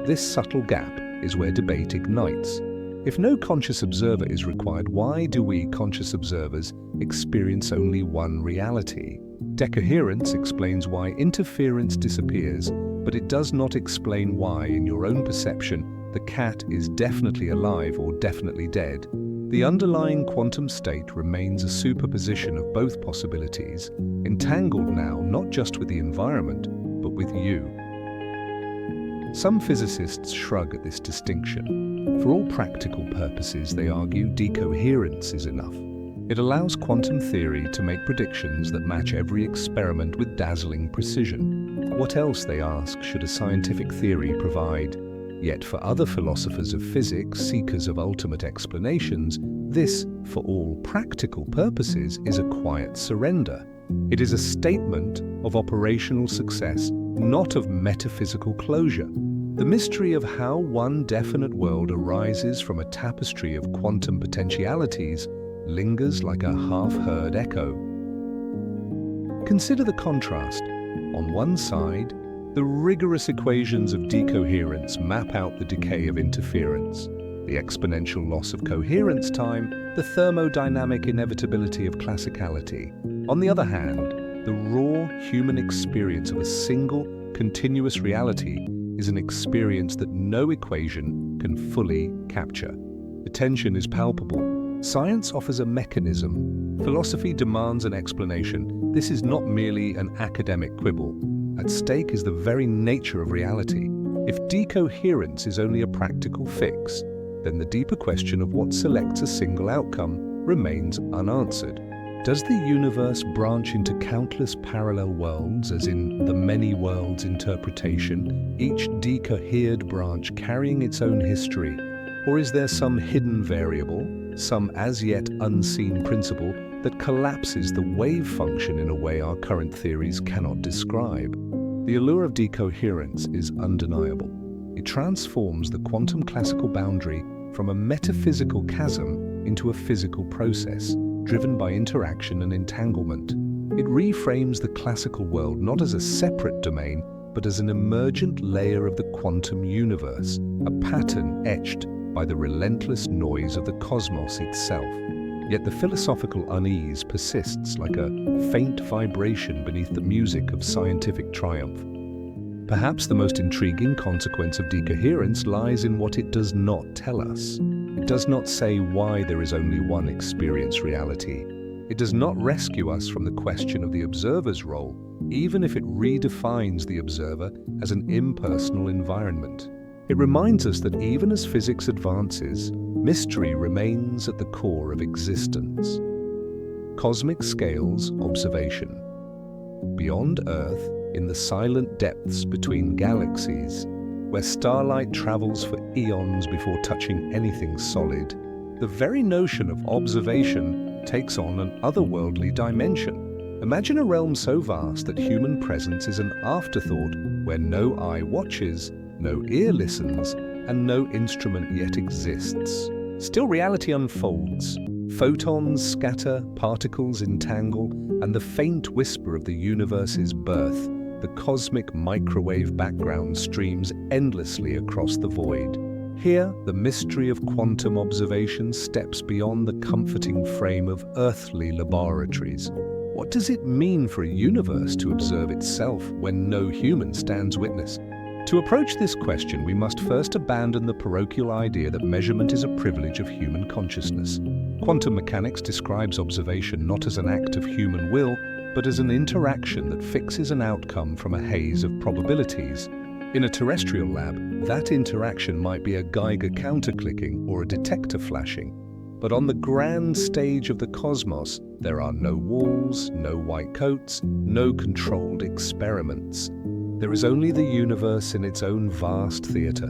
This subtle gap is where debate ignites. If no conscious observer is required, why do we conscious observers experience only one reality? Decoherence explains why interference disappears, but it does not explain why, in your own perception, the cat is definitely alive or definitely dead. The underlying quantum state remains a superposition of both possibilities, entangled now not just with the environment, but with you. Some physicists shrug at this distinction. For all practical purposes, they argue decoherence is enough. It allows quantum theory to make predictions that match every experiment with dazzling precision. What else, they ask, should a scientific theory provide? Yet for other philosophers of physics, seekers of ultimate explanations, this, for all practical purposes, is a quiet surrender. It is a statement of operational success, not of metaphysical closure. The mystery of how one definite world arises from a tapestry of quantum potentialities lingers like a half-heard echo. Consider the contrast. On one side, the rigorous equations of decoherence map out the decay of interference, the exponential loss of coherence time, the thermodynamic inevitability of classicality. On the other hand, the raw human experience of a single, continuous reality is an experience that no equation can fully capture. The tension is palpable. Science offers a mechanism. Philosophy demands an explanation. This is not merely an academic quibble. At stake is the very nature of reality. If decoherence is only a practical fix, then the deeper question of what selects a single outcome remains unanswered. Does the universe branch into countless parallel worlds, as in the many worlds interpretation, each decohered branch carrying its own history? Or is there some hidden variable, some as yet unseen principle that collapses the wave function in a way our current theories cannot describe? The allure of decoherence is undeniable. It transforms the quantum classical boundary from a metaphysical chasm into a physical process, driven by interaction and entanglement. It reframes the classical world not as a separate domain, but as an emergent layer of the quantum universe, a pattern etched by the relentless noise of the cosmos itself. Yet the philosophical unease persists like a faint vibration beneath the music of scientific triumph. Perhaps the most intriguing consequence of decoherence lies in what it does not tell us. It does not say why there is only one experience reality. It does not rescue us from the question of the observer's role, even if it redefines the observer as an impersonal environment. It reminds us that even as physics advances, mystery remains at the core of existence. Cosmic scales observation. Beyond Earth, in the silent depths between galaxies, where starlight travels for eons before touching anything solid, the very notion of observation takes on an otherworldly dimension. Imagine a realm so vast that human presence is an afterthought, where no eye watches, no ear listens, and no instrument yet exists. Still, reality unfolds. Photons scatter, particles entangle, and the faint whisper of the universe's birth, the cosmic microwave background, streams endlessly across the void. Here, the mystery of quantum observation steps beyond the comforting frame of earthly laboratories. What does it mean for a universe to observe itself when no human stands witness? To approach this question, we must first abandon the parochial idea that measurement is a privilege of human consciousness. Quantum mechanics describes observation not as an act of human will, but as an interaction that fixes an outcome from a haze of probabilities. In a terrestrial lab, that interaction might be a Geiger counterclicking or a detector flashing. But on the grand stage of the cosmos, there are no walls, no white coats, no controlled experiments. There is only the universe in its own vast theater.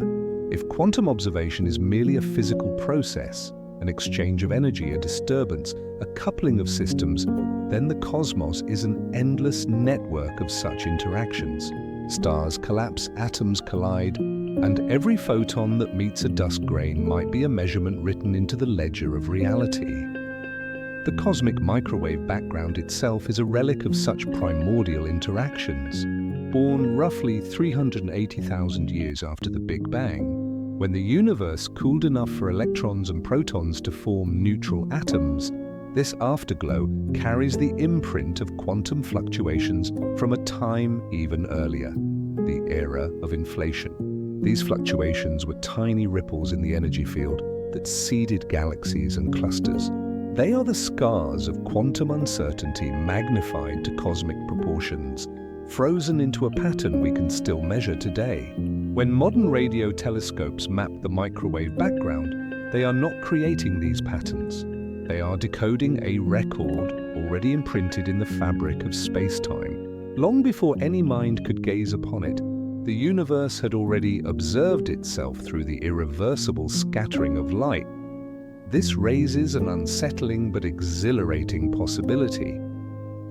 If quantum observation is merely a physical process, an exchange of energy, a disturbance, a coupling of systems, then the cosmos is an endless network of such interactions. Stars collapse, atoms collide, and every photon that meets a dust grain might be a measurement written into the ledger of reality. The cosmic microwave background itself is a relic of such primordial interactions. born roughly 380,000 years after the Big Bang. When the universe cooled enough for electrons and protons to form neutral atoms, this afterglow carries the imprint of quantum fluctuations from a time even earlier, the era of inflation. These fluctuations were tiny ripples in the energy field that seeded galaxies and clusters. They are the scars of quantum uncertainty magnified to cosmic proportions, frozen into a pattern we can still measure today. When modern radio telescopes map the microwave background, they are not creating these patterns. They are decoding a record already imprinted in the fabric of space-time. Long before any mind could gaze upon it, the universe had already observed itself through the irreversible scattering of light. This raises an unsettling but exhilarating possibility.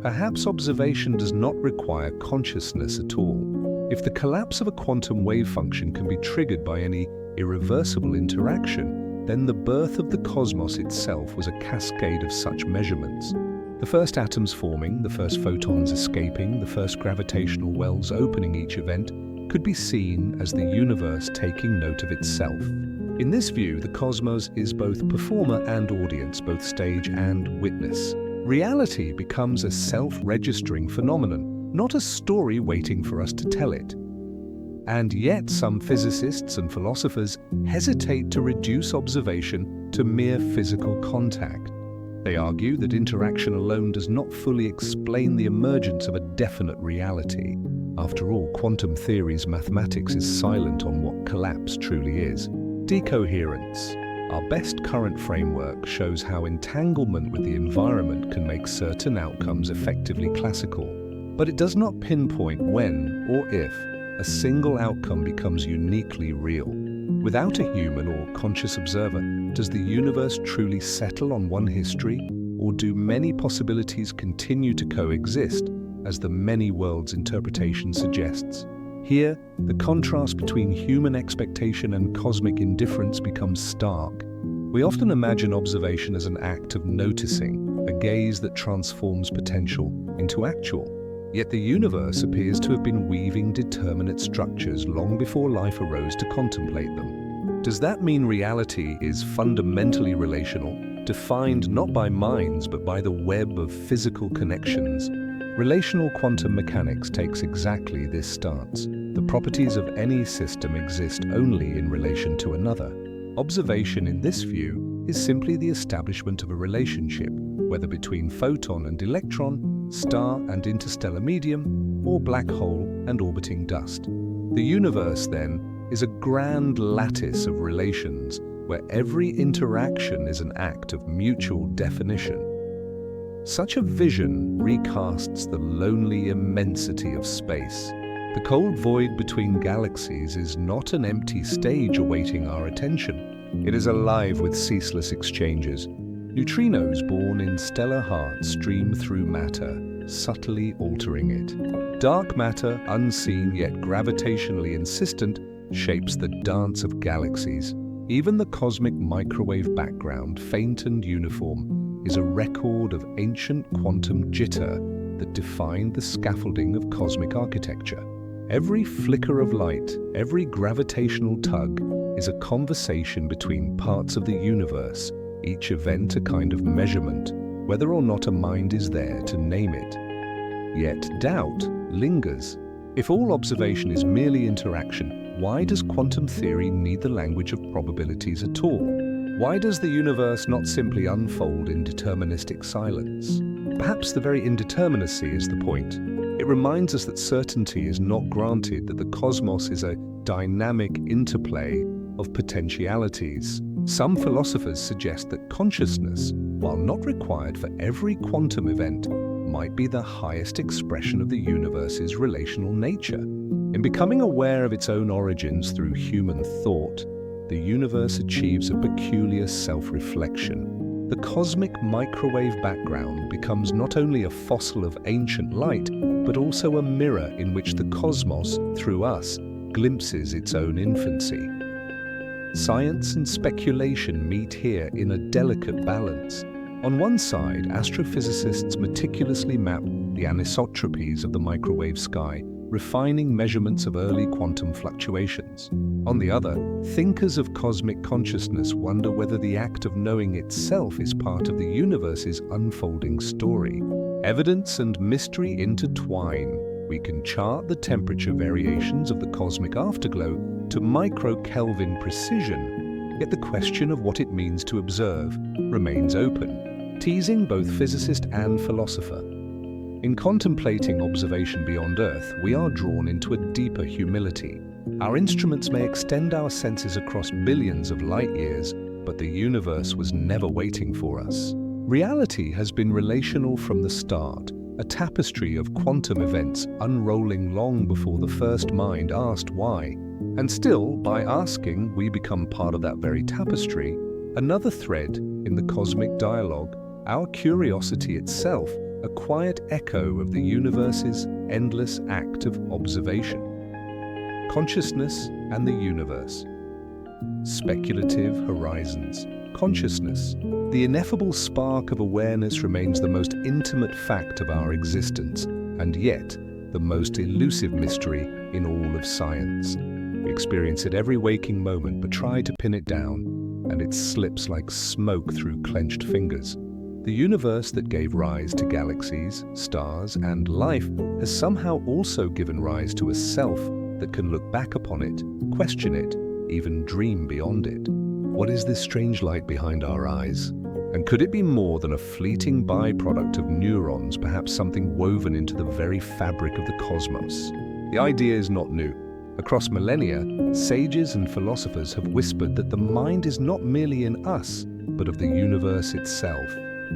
Perhaps observation does not require consciousness at all. If the collapse of a quantum wave function can be triggered by any irreversible interaction, then the birth of the cosmos itself was a cascade of such measurements. The first atoms forming, the first photons escaping, the first gravitational wells opening each event could be seen as the universe taking note of itself. In this view, the cosmos is both performer and audience, both stage and witness. Reality becomes a self-registering phenomenon, not a story waiting for us to tell it. And yet some physicists and philosophers hesitate to reduce observation to mere physical contact. They argue that interaction alone does not fully explain the emergence of a definite reality. After all, quantum theory's mathematics is silent on what collapse truly is. Decoherence. Our best current framework shows how entanglement with the environment can make certain outcomes effectively classical, but it does not pinpoint when or if a single outcome becomes uniquely real. Without a human or conscious observer, does the universe truly settle on one history, or do many possibilities continue to coexist, as the many worlds interpretation suggests? Here, the contrast between human expectation and cosmic indifference becomes stark. We often imagine observation as an act of noticing, a gaze that transforms potential into actual. Yet the universe appears to have been weaving determinate structures long before life arose to contemplate them. Does that mean reality is fundamentally relational, defined not by minds but by the web of physical connections? Relational quantum mechanics takes exactly this stance. The properties of any system exist only in relation to another. Observation in this view is simply the establishment of a relationship, whether between photon and electron, star and interstellar medium, or black hole and orbiting dust. The universe, then, is a grand lattice of relations where every interaction is an act of mutual definition. Such a vision recasts the lonely immensity of space. The cold void between galaxies is not an empty stage awaiting our attention. It is alive with ceaseless exchanges. Neutrinos born in stellar hearts stream through matter, subtly altering it. Dark matter, unseen yet gravitationally insistent, shapes the dance of galaxies. Even the cosmic microwave background, faint and uniform, is a record of ancient quantum jitter that defined the scaffolding of cosmic architecture. Every flicker of light, every gravitational tug, is a conversation between parts of the universe, each event a kind of measurement, whether or not a mind is there to name it. Yet doubt lingers. If all observation is merely interaction, why does quantum theory need the language of probabilities at all? Why does the universe not simply unfold in deterministic silence? Perhaps the very indeterminacy is the point. It reminds us that certainty is not granted, that the cosmos is a dynamic interplay of potentialities. Some philosophers suggest that consciousness, while not required for every quantum event, might be the highest expression of the universe's relational nature. In becoming aware of its own origins through human thought, the universe achieves a peculiar self-reflection. The cosmic microwave background becomes not only a fossil of ancient light, but also a mirror in which the cosmos, through us, glimpses its own infancy. Science and speculation meet here in a delicate balance. On one side, astrophysicists meticulously map the anisotropies of the microwave sky, refining measurements of early quantum fluctuations. On the other, thinkers of cosmic consciousness wonder whether the act of knowing itself is part of the universe's unfolding story. Evidence and mystery intertwine. We can chart the temperature variations of the cosmic afterglow to micro-Kelvin precision, yet the question of what it means to observe remains open, teasing both physicist and philosopher. In contemplating observation beyond Earth, we are drawn into a deeper humility. Our instruments may extend our senses across billions of light years, but the universe was never waiting for us. Reality has been relational from the start, a tapestry of quantum events unrolling long before the first mind asked why. And still, by asking, we become part of that very tapestry, another thread in the cosmic dialogue, our curiosity itself, a quiet echo of the universe's endless act of observation. Consciousness and the universe. Speculative horizons. Consciousness, the ineffable spark of awareness, remains the most intimate fact of our existence, and yet the most elusive mystery in all of science. We experience it every waking moment, but try to pin it down, and it slips like smoke through clenched fingers. The universe that gave rise to galaxies, stars, and life has somehow also given rise to a self that can look back upon it, question it, even dream beyond it. What is this strange light behind our eyes? And could it be more than a fleeting byproduct of neurons, perhaps something woven into the very fabric of the cosmos? The idea is not new. Across millennia, sages and philosophers have whispered that the mind is not merely in us, but of the universe itself.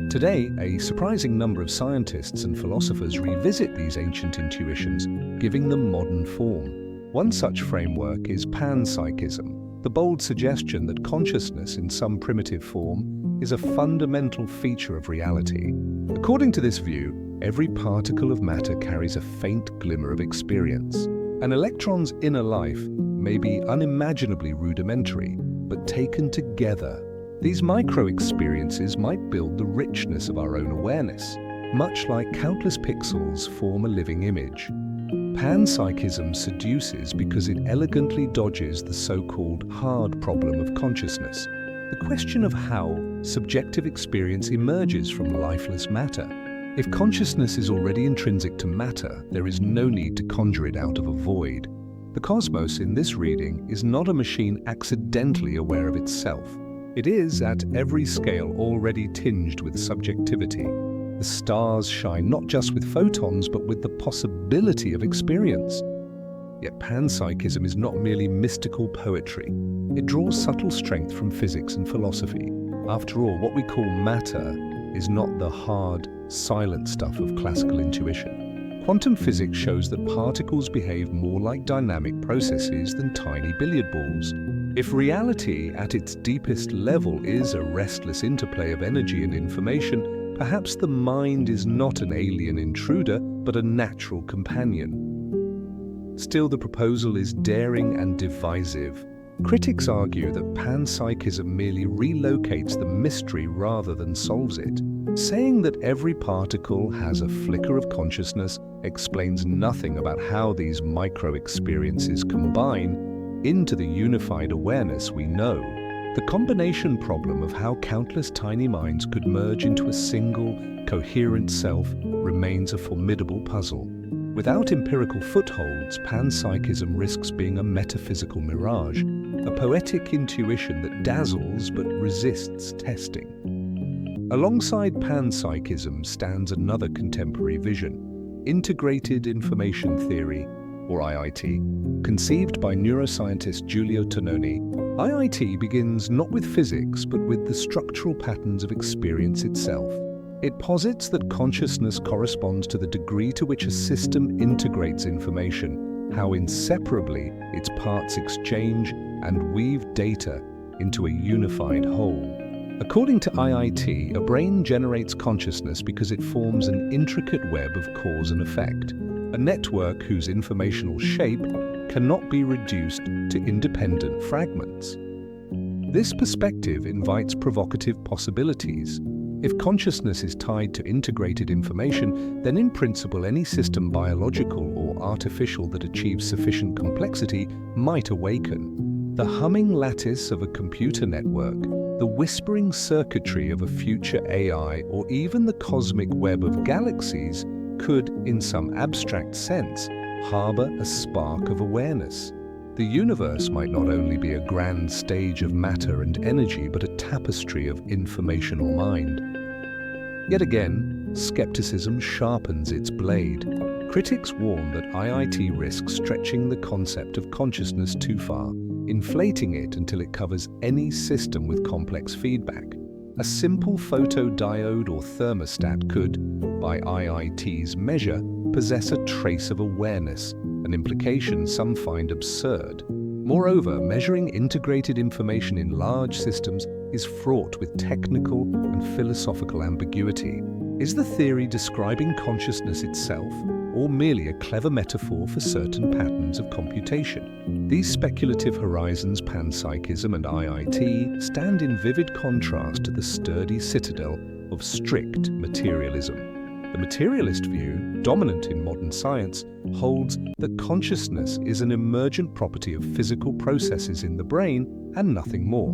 Today, a surprising number of scientists and philosophers revisit these ancient intuitions, giving them modern form. One such framework is panpsychism, the bold suggestion that consciousness in some primitive form is a fundamental feature of reality. According to this view, every particle of matter carries a faint glimmer of experience. An electron's inner life may be unimaginably rudimentary, but taken together, these micro-experiences might build the richness of our own awareness, much like countless pixels form a living image. Panpsychism seduces because it elegantly dodges the so-called hard problem of consciousness, the question of how subjective experience emerges from lifeless matter. If consciousness is already intrinsic to matter, there is no need to conjure it out of a void. The cosmos in this reading is not a machine accidentally aware of itself. It is, at every scale, already tinged with subjectivity. The stars shine not just with photons, but with the possibility of experience. Yet panpsychism is not merely mystical poetry. It draws subtle strength from physics and philosophy. After all, what we call matter is not the hard, silent stuff of classical intuition. Quantum physics shows that particles behave more like dynamic processes than tiny billiard balls. If reality at its deepest level is a restless interplay of energy and information, perhaps the mind is not an alien intruder, but a natural companion. Still, the proposal is daring and divisive. Critics argue that panpsychism merely relocates the mystery rather than solves it. Saying that every particle has a flicker of consciousness explains nothing about how these micro-experiences combine into the unified awareness we know. The combination problem of how countless tiny minds could merge into a single, coherent self remains a formidable puzzle. Without empirical footholds, panpsychism risks being a metaphysical mirage, a poetic intuition that dazzles but resists testing. Alongside panpsychism stands another contemporary vision, integrated information theory, or IIT. Conceived by neuroscientist Giulio Tononi, IIT begins not with physics, but with the structural patterns of experience itself. It posits that consciousness corresponds to the degree to which a system integrates information, how inseparably its parts exchange and weave data into a unified whole. According to IIT, a brain generates consciousness because it forms an intricate web of cause and effect, a network whose informational shape cannot be reduced to independent fragments. This perspective invites provocative possibilities. If consciousness is tied to integrated information, then in principle any system, biological or artificial, that achieves sufficient complexity might awaken. The humming lattice of a computer network, the whispering circuitry of a future AI, or even the cosmic web of galaxies could, in some abstract sense, harbor a spark of awareness. The universe might not only be a grand stage of matter and energy, but a tapestry of informational mind. Yet again, skepticism sharpens its blade. Critics warn that IIT risks stretching the concept of consciousness too far, inflating it until it covers any system with complex feedback. A simple photodiode or thermostat could, by IIT's measure, possess a trace of awareness, an implication some find absurd. Moreover, measuring integrated information in large systems is fraught with technical and philosophical ambiguity. Is the theory describing consciousness itself, or merely a clever metaphor for certain patterns of computation? These speculative horizons, panpsychism and IIT, stand in vivid contrast to the sturdy citadel of strict materialism. The materialist view, dominant in modern science, holds that consciousness is an emergent property of physical processes in the brain and nothing more.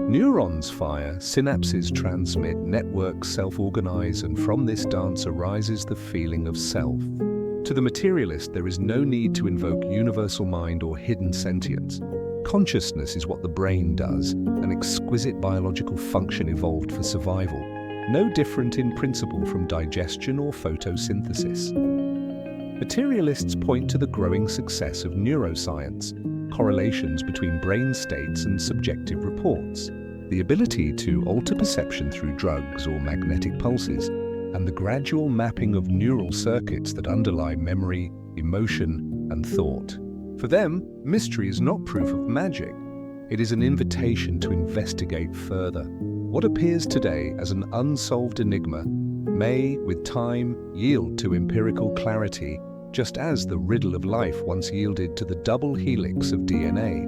Neurons fire, synapses transmit, networks self-organize, and from this dance arises the feeling of self. To the materialist, there is no need to invoke universal mind or hidden sentience. Consciousness is what the brain does, an exquisite biological function evolved for survival, no different in principle from digestion or photosynthesis. Materialists point to the growing success of neuroscience, correlations between brain states and subjective reports, the ability to alter perception through drugs or magnetic pulses, and the gradual mapping of neural circuits that underlie memory, emotion, and thought. For them, mystery is not proof of magic. It is an invitation to investigate further. What appears today as an unsolved enigma may, with time, yield to empirical clarity, just as the riddle of life once yielded to the double helix of DNA.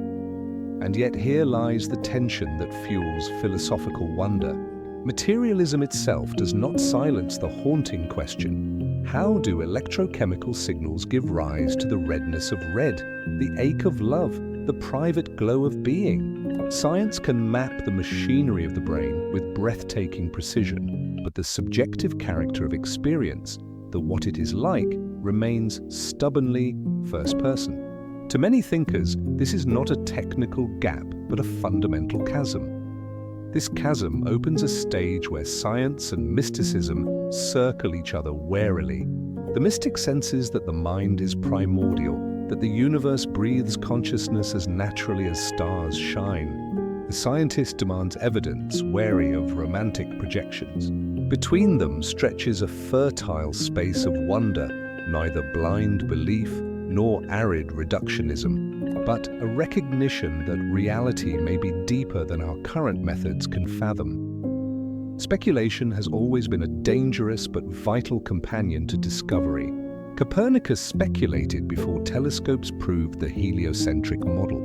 And yet here lies the tension that fuels philosophical wonder. Materialism itself does not silence the haunting question: how do electrochemical signals give rise to the redness of red, the ache of love, the private glow of being? Science can map the machinery of the brain with breathtaking precision, but the subjective character of experience, the what it is like, remains stubbornly first person. To many thinkers, this is not a technical gap, but a fundamental chasm. This chasm opens a stage where science and mysticism circle each other warily. The mystic senses that the mind is primordial, that the universe breathes consciousness as naturally as stars shine. The scientist demands evidence, wary of romantic projections. Between them stretches a fertile space of wonder, neither blind belief nor arid reductionism, but a recognition that reality may be deeper than our current methods can fathom. Speculation has always been a dangerous but vital companion to discovery. Copernicus speculated before telescopes proved the heliocentric model.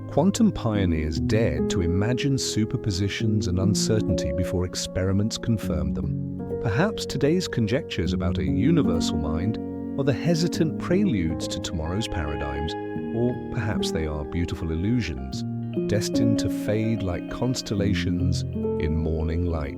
Quantum pioneers dared to imagine superpositions and uncertainty before experiments confirmed them. Perhaps today's conjectures about a universal mind are the hesitant preludes to tomorrow's paradigms, or perhaps they are beautiful illusions, destined to fade like constellations in morning light.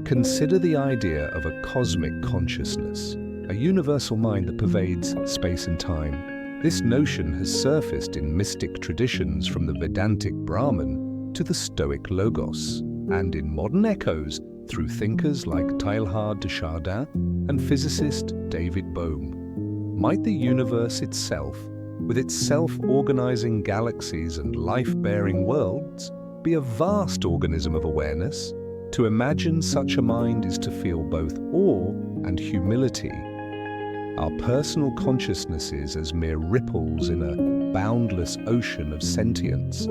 Consider the idea of a cosmic consciousness, a universal mind that pervades space and time. This notion has surfaced in mystic traditions from the Vedantic Brahman to the Stoic Logos, and in modern echoes through thinkers like Teilhard de Chardin and physicist David Bohm. Might the universe itself, with its self-organizing galaxies and life-bearing worlds, be a vast organism of awareness? To imagine such a mind is to feel both awe and humility. Our personal consciousnesses as mere ripples in a boundless ocean of sentience.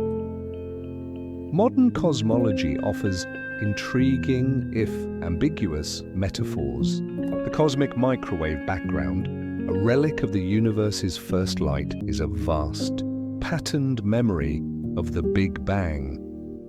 Modern cosmology offers intriguing, if ambiguous, metaphors. The cosmic microwave background, a relic of the universe's first light, is a vast, patterned memory of the Big Bang.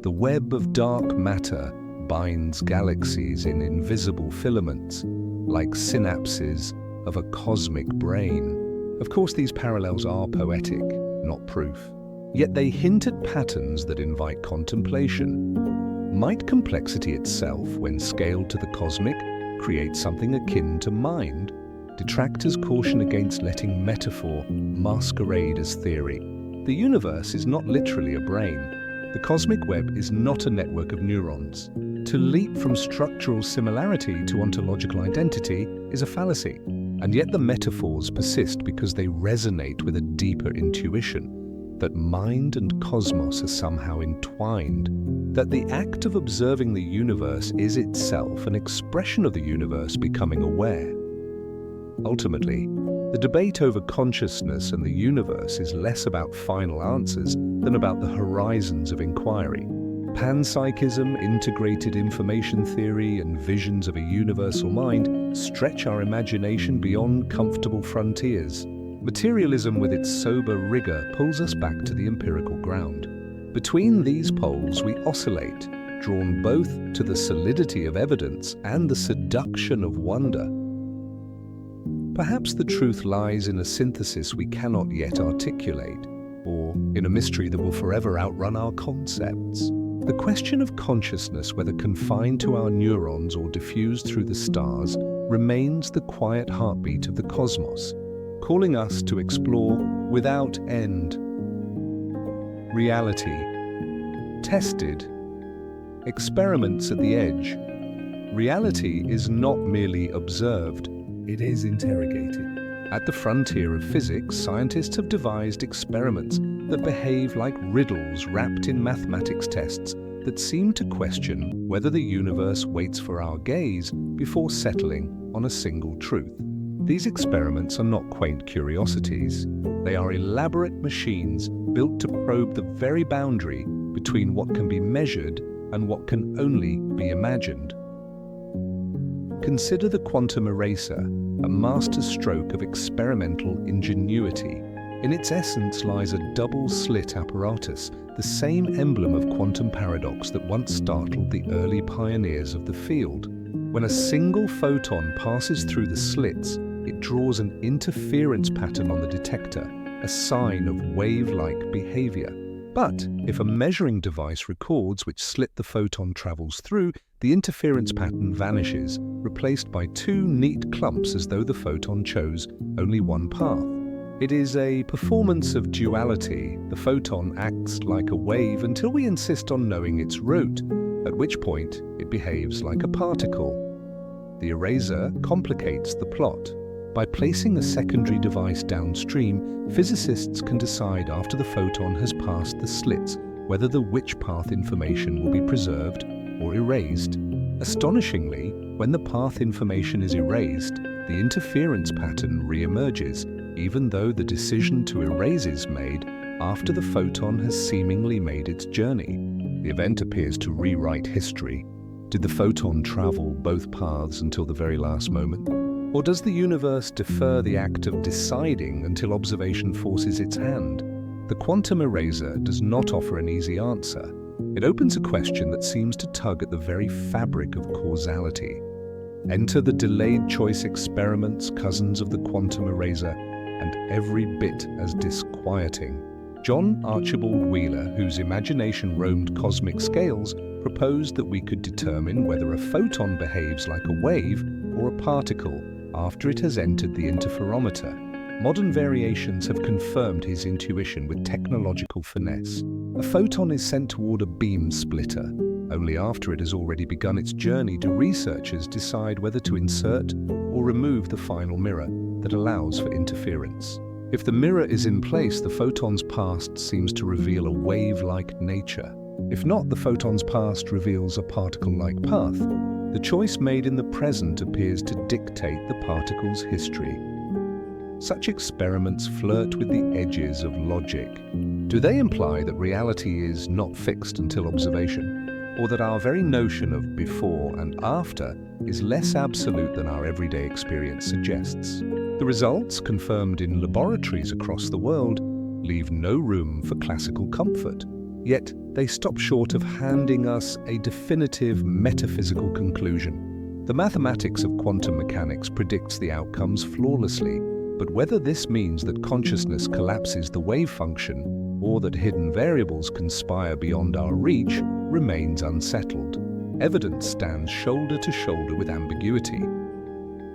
The web of dark matter, binds galaxies in invisible filaments, like synapses of a cosmic brain. Of course, these parallels are poetic, not proof. Yet they hint at patterns that invite contemplation. Might complexity itself, when scaled to the cosmic, create something akin to mind? Detractors caution against letting metaphor masquerade as theory. The universe is not literally a brain. The cosmic web is not a network of neurons. To leap from structural similarity to ontological identity is a fallacy. And yet the metaphors persist because they resonate with a deeper intuition that mind and cosmos are somehow entwined, that the act of observing the universe is itself an expression of the universe becoming aware. Ultimately, the debate over consciousness and the universe is less about final answers than about the horizons of inquiry. Panpsychism, integrated information theory, and visions of a universal mind stretch our imagination beyond comfortable frontiers. Materialism, with its sober rigor, pulls us back to the empirical ground. Between these poles we oscillate, drawn both to the solidity of evidence and the seduction of wonder. Perhaps the truth lies in a synthesis we cannot yet articulate, or in a mystery that will forever outrun our concepts. The question of consciousness, whether confined to our neurons or diffused through the stars, remains the quiet heartbeat of the cosmos, calling us to explore without end. Reality. Tested. Experiments at the edge. Reality is not merely observed. It is interrogated. At the frontier of physics, scientists have devised experiments that behave like riddles wrapped in mathematics tests that seem to question whether the universe waits for our gaze before settling on a single truth. These experiments are not quaint curiosities. They are elaborate machines built to probe the very boundary between what can be measured and what can only be imagined. Consider the quantum eraser, a masterstroke of experimental ingenuity. In its essence lies a double-slit apparatus, the same emblem of quantum paradox that once startled the early pioneers of the field. When a single photon passes through the slits, it draws an interference pattern on the detector, a sign of wave-like behavior. But if a measuring device records which slit the photon travels through, the interference pattern vanishes, replaced by two neat clumps as though the photon chose only one path. It is a performance of duality. The photon acts like a wave until we insist on knowing its route, at which point it behaves like a particle. The eraser complicates the plot. By placing a secondary device downstream, physicists can decide after the photon has passed the slits whether the which path information will be preserved or erased. Astonishingly, when the path information is erased, the interference pattern re-emerges, even though the decision to erase is made after the photon has seemingly made its journey. The event appears to rewrite history. Did the photon travel both paths until the very last moment? Or does the universe defer the act of deciding until observation forces its hand? The quantum eraser does not offer an easy answer. It opens a question that seems to tug at the very fabric of causality. Enter the delayed choice experiments, cousins of the quantum eraser, and every bit as disquieting. John Archibald Wheeler, whose imagination roamed cosmic scales, proposed that we could determine whether a photon behaves like a wave or a particle after it has entered the interferometer. Modern variations have confirmed his intuition with technological finesse. A photon is sent toward a beam splitter. Only after it has already begun its journey do researchers decide whether to insert or remove the final mirror that allows for interference. If the mirror is in place, the photon's past seems to reveal a wave-like nature. If not, the photon's past reveals a particle-like path. The choice made in the present appears to dictate the particle's history. Such experiments flirt with the edges of logic. Do they imply that reality is not fixed until observation, or that our very notion of before and after is less absolute than our everyday experience suggests? The results, confirmed in laboratories across the world, leave no room for classical comfort. Yet they stop short of handing us a definitive metaphysical conclusion. The mathematics of quantum mechanics predicts the outcomes flawlessly, but whether this means that consciousness collapses the wave function or that hidden variables conspire beyond our reach remains unsettled. Evidence stands shoulder to shoulder with ambiguity.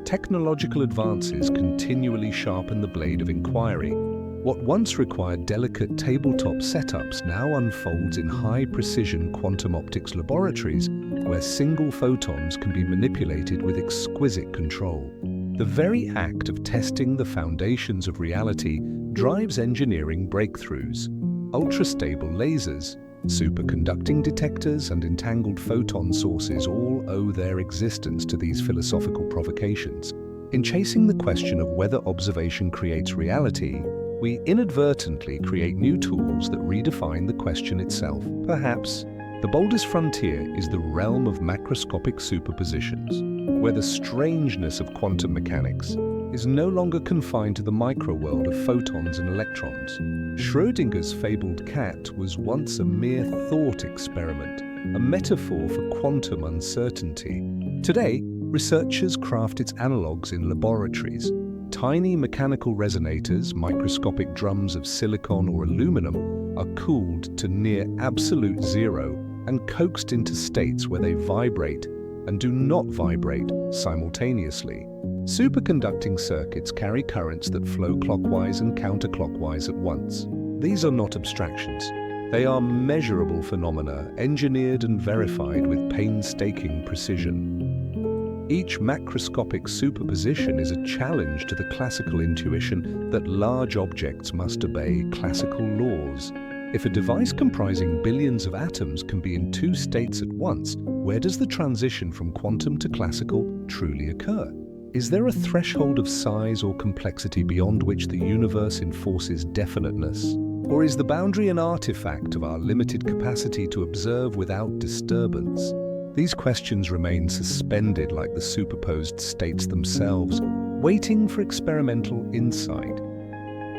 Technological advances continually sharpen the blade of inquiry. What once required delicate tabletop setups now unfolds in high-precision quantum optics laboratories where single photons can be manipulated with exquisite control. The very act of testing the foundations of reality drives engineering breakthroughs. Ultra-stable lasers, superconducting detectors, and entangled photon sources all owe their existence to these philosophical provocations. In chasing the question of whether observation creates reality, we inadvertently create new tools that redefine the question itself. Perhaps the boldest frontier is the realm of macroscopic superpositions, where the strangeness of quantum mechanics is no longer confined to the microworld of photons and electrons. Schrödinger's fabled cat was once a mere thought experiment, a metaphor for quantum uncertainty. Today, researchers craft its analogues in laboratories. Tiny mechanical resonators, microscopic drums of silicon or aluminum, are cooled to near absolute zero and coaxed into states where they vibrate and do not vibrate simultaneously. Superconducting circuits carry currents that flow clockwise and counterclockwise at once. These are not abstractions. They are measurable phenomena, engineered and verified with painstaking precision. Each macroscopic superposition is a challenge to the classical intuition that large objects must obey classical laws. If a device comprising billions of atoms can be in two states at once, where does the transition from quantum to classical truly occur? Is there a threshold of size or complexity beyond which the universe enforces definiteness? Or is the boundary an artifact of our limited capacity to observe without disturbance? These questions remain suspended like the superposed states themselves, waiting for experimental insight.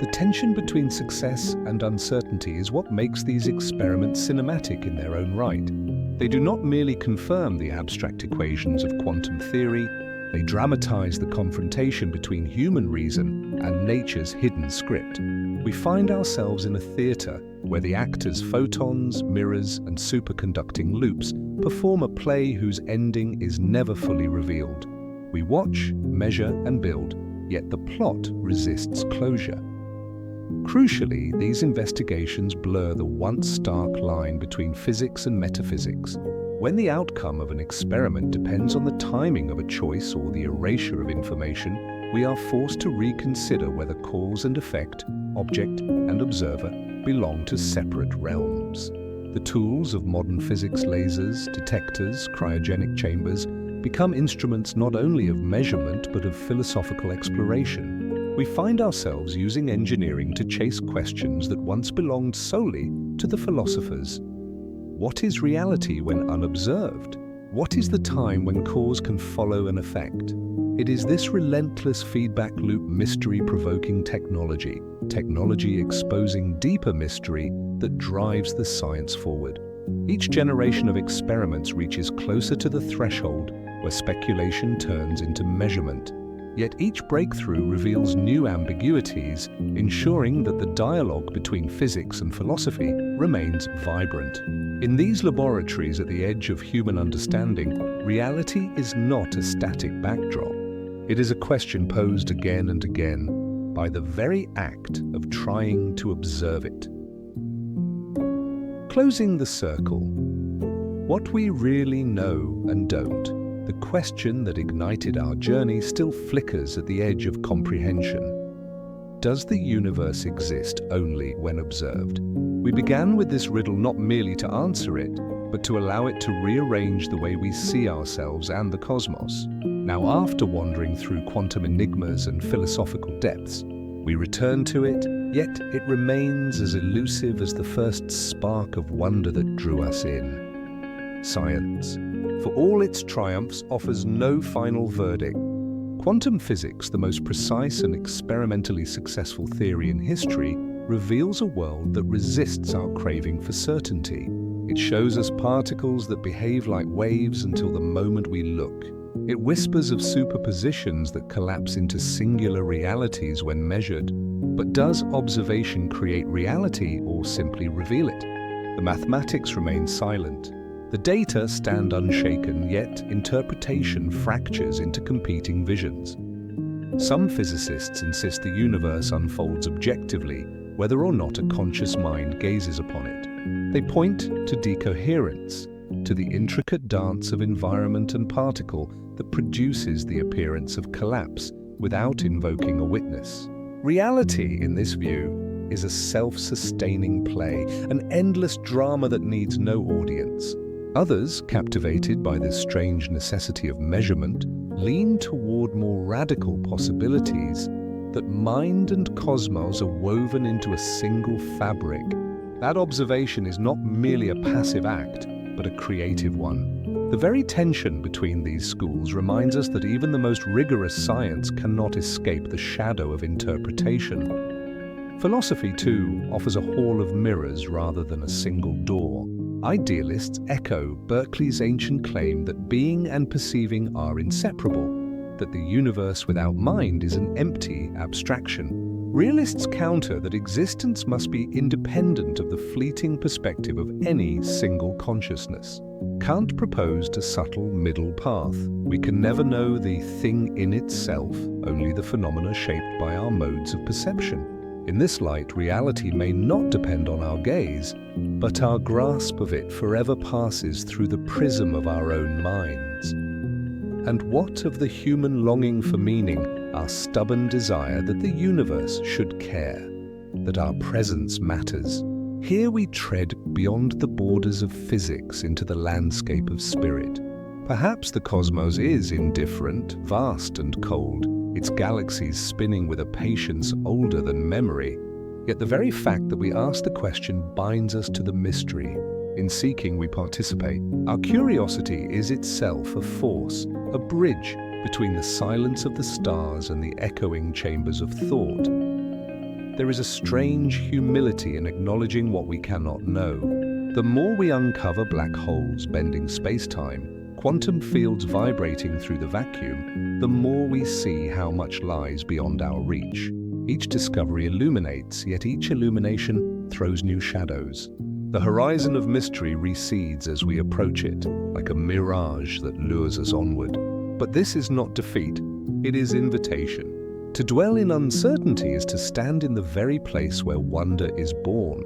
The tension between success and uncertainty is what makes these experiments cinematic in their own right. They do not merely confirm the abstract equations of quantum theory, they dramatize the confrontation between human reason and nature's hidden script. We find ourselves in a theater where the actors' photons, mirrors, and superconducting loops perform a play whose ending is never fully revealed. We watch, measure, and build, yet the plot resists closure. Crucially, these investigations blur the once stark line between physics and metaphysics. When the outcome of an experiment depends on the timing of a choice or the erasure of information, we are forced to reconsider whether cause and effect, object and observer, belong to separate realms. The tools of modern physics, lasers, detectors, cryogenic chambers, become instruments not only of measurement but of philosophical exploration. We find ourselves using engineering to chase questions that once belonged solely to the philosophers. What is reality when unobserved? What is the time when cause can follow an effect? It is this relentless feedback loop mystery-provoking technology exposing deeper mystery that drives the science forward. Each generation of experiments reaches closer to the threshold where speculation turns into measurement. Yet each breakthrough reveals new ambiguities, ensuring that the dialogue between physics and philosophy remains vibrant. In these laboratories at the edge of human understanding, reality is not a static backdrop. It is a question posed again and again by the very act of trying to observe it. Closing the circle. What we really know and don't. The question that ignited our journey still flickers at the edge of comprehension. Does the universe exist only when observed? We began with this riddle not merely to answer it, but to allow it to rearrange the way we see ourselves and the cosmos. Now, after wandering through quantum enigmas and philosophical depths, we return to it, yet it remains as elusive as the first spark of wonder that drew us in. Science, for all its triumphs, offers no final verdict. Quantum physics, the most precise and experimentally successful theory in history, reveals a world that resists our craving for certainty. It shows us particles that behave like waves until the moment we look. It whispers of superpositions that collapse into singular realities when measured. But does observation create reality or simply reveal it? The mathematics remain silent. The data stand unshaken, yet interpretation fractures into competing visions. Some physicists insist the universe unfolds objectively, whether or not a conscious mind gazes upon it. They point to decoherence, to the intricate dance of environment and particle that produces the appearance of collapse without invoking a witness. Reality, in this view, is a self-sustaining play, an endless drama that needs no audience. Others, captivated by this strange necessity of measurement, lean toward more radical possibilities, that mind and cosmos are woven into a single fabric. That observation is not merely a passive act, but a creative one. The very tension between these schools reminds us that even the most rigorous science cannot escape the shadow of interpretation. Philosophy, too, offers a hall of mirrors rather than a single door. Idealists echo Berkeley's ancient claim that being and perceiving are inseparable, that the universe without mind is an empty abstraction. Realists counter that existence must be independent of the fleeting perspective of any single consciousness. Kant proposed a subtle middle path. We can never know the thing in itself, only the phenomena shaped by our modes of perception. In this light, reality may not depend on our gaze, but our grasp of it forever passes through the prism of our own minds. And what of the human longing for meaning, our stubborn desire that the universe should care, that our presence matters? Here we tread beyond the borders of physics into the landscape of spirit. Perhaps the cosmos is indifferent, vast and cold, its galaxies spinning with a patience older than memory. Yet the very fact that we ask the question binds us to the mystery. In seeking, we participate. Our curiosity is itself a force, a bridge between the silence of the stars and the echoing chambers of thought. There is a strange humility in acknowledging what we cannot know. The more we uncover black holes bending space-time, quantum fields vibrating through the vacuum, the more we see how much lies beyond our reach. Each discovery illuminates, yet each illumination throws new shadows. The horizon of mystery recedes as we approach it, like a mirage that lures us onward. But this is not defeat, it is invitation. To dwell in uncertainty is to stand in the very place where wonder is born.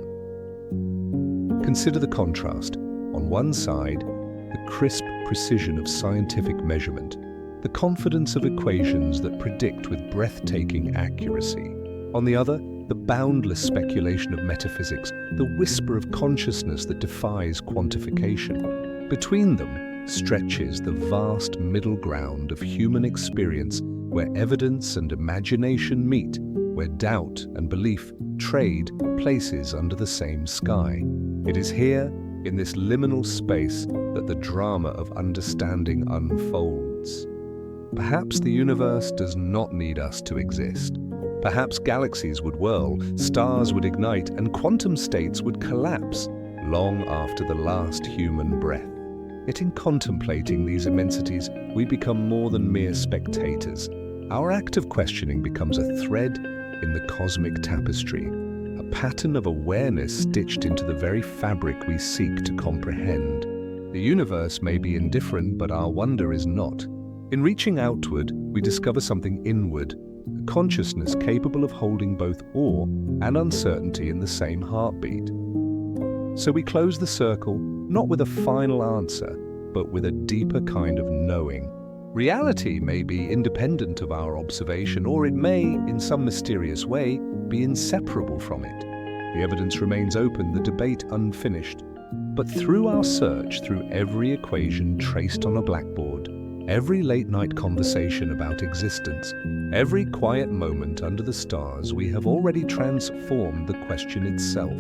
Consider the contrast. On one side, the crisp precision of scientific measurement, the confidence of equations that predict with breathtaking accuracy. On the other, the boundless speculation of metaphysics, the whisper of consciousness that defies quantification. Between them stretches the vast middle ground of human experience, where evidence and imagination meet, where doubt and belief trade places under the same sky. It is here, in this liminal space, that the drama of understanding unfolds. Perhaps the universe does not need us to exist. Perhaps galaxies would whirl, stars would ignite, and quantum states would collapse long after the last human breath. Yet in contemplating these immensities, we become more than mere spectators. Our act of questioning becomes a thread in the cosmic tapestry, a pattern of awareness stitched into the very fabric we seek to comprehend. The universe may be indifferent, but our wonder is not. In reaching outward, we discover something inward, a consciousness capable of holding both awe and uncertainty in the same heartbeat. So we close the circle, not with a final answer, but with a deeper kind of knowing. Reality may be independent of our observation, or it may, in some mysterious way, be inseparable from it. The evidence remains open, the debate unfinished. But through our search, through every equation traced on a blackboard, every late-night conversation about existence, every quiet moment under the stars, we have already transformed the question itself.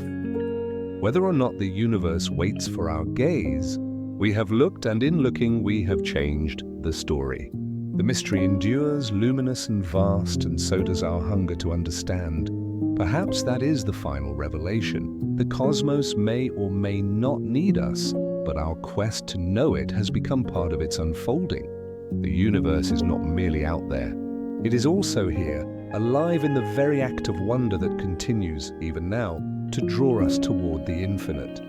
Whether or not the universe waits for our gaze, we have looked, and in looking we have changed the story. The mystery endures, luminous and vast, and so does our hunger to understand. Perhaps that is the final revelation. The cosmos may or may not need us, but our quest to know it has become part of its unfolding. The universe is not merely out there. It is also here, alive in the very act of wonder that continues, even now, to draw us toward the infinite.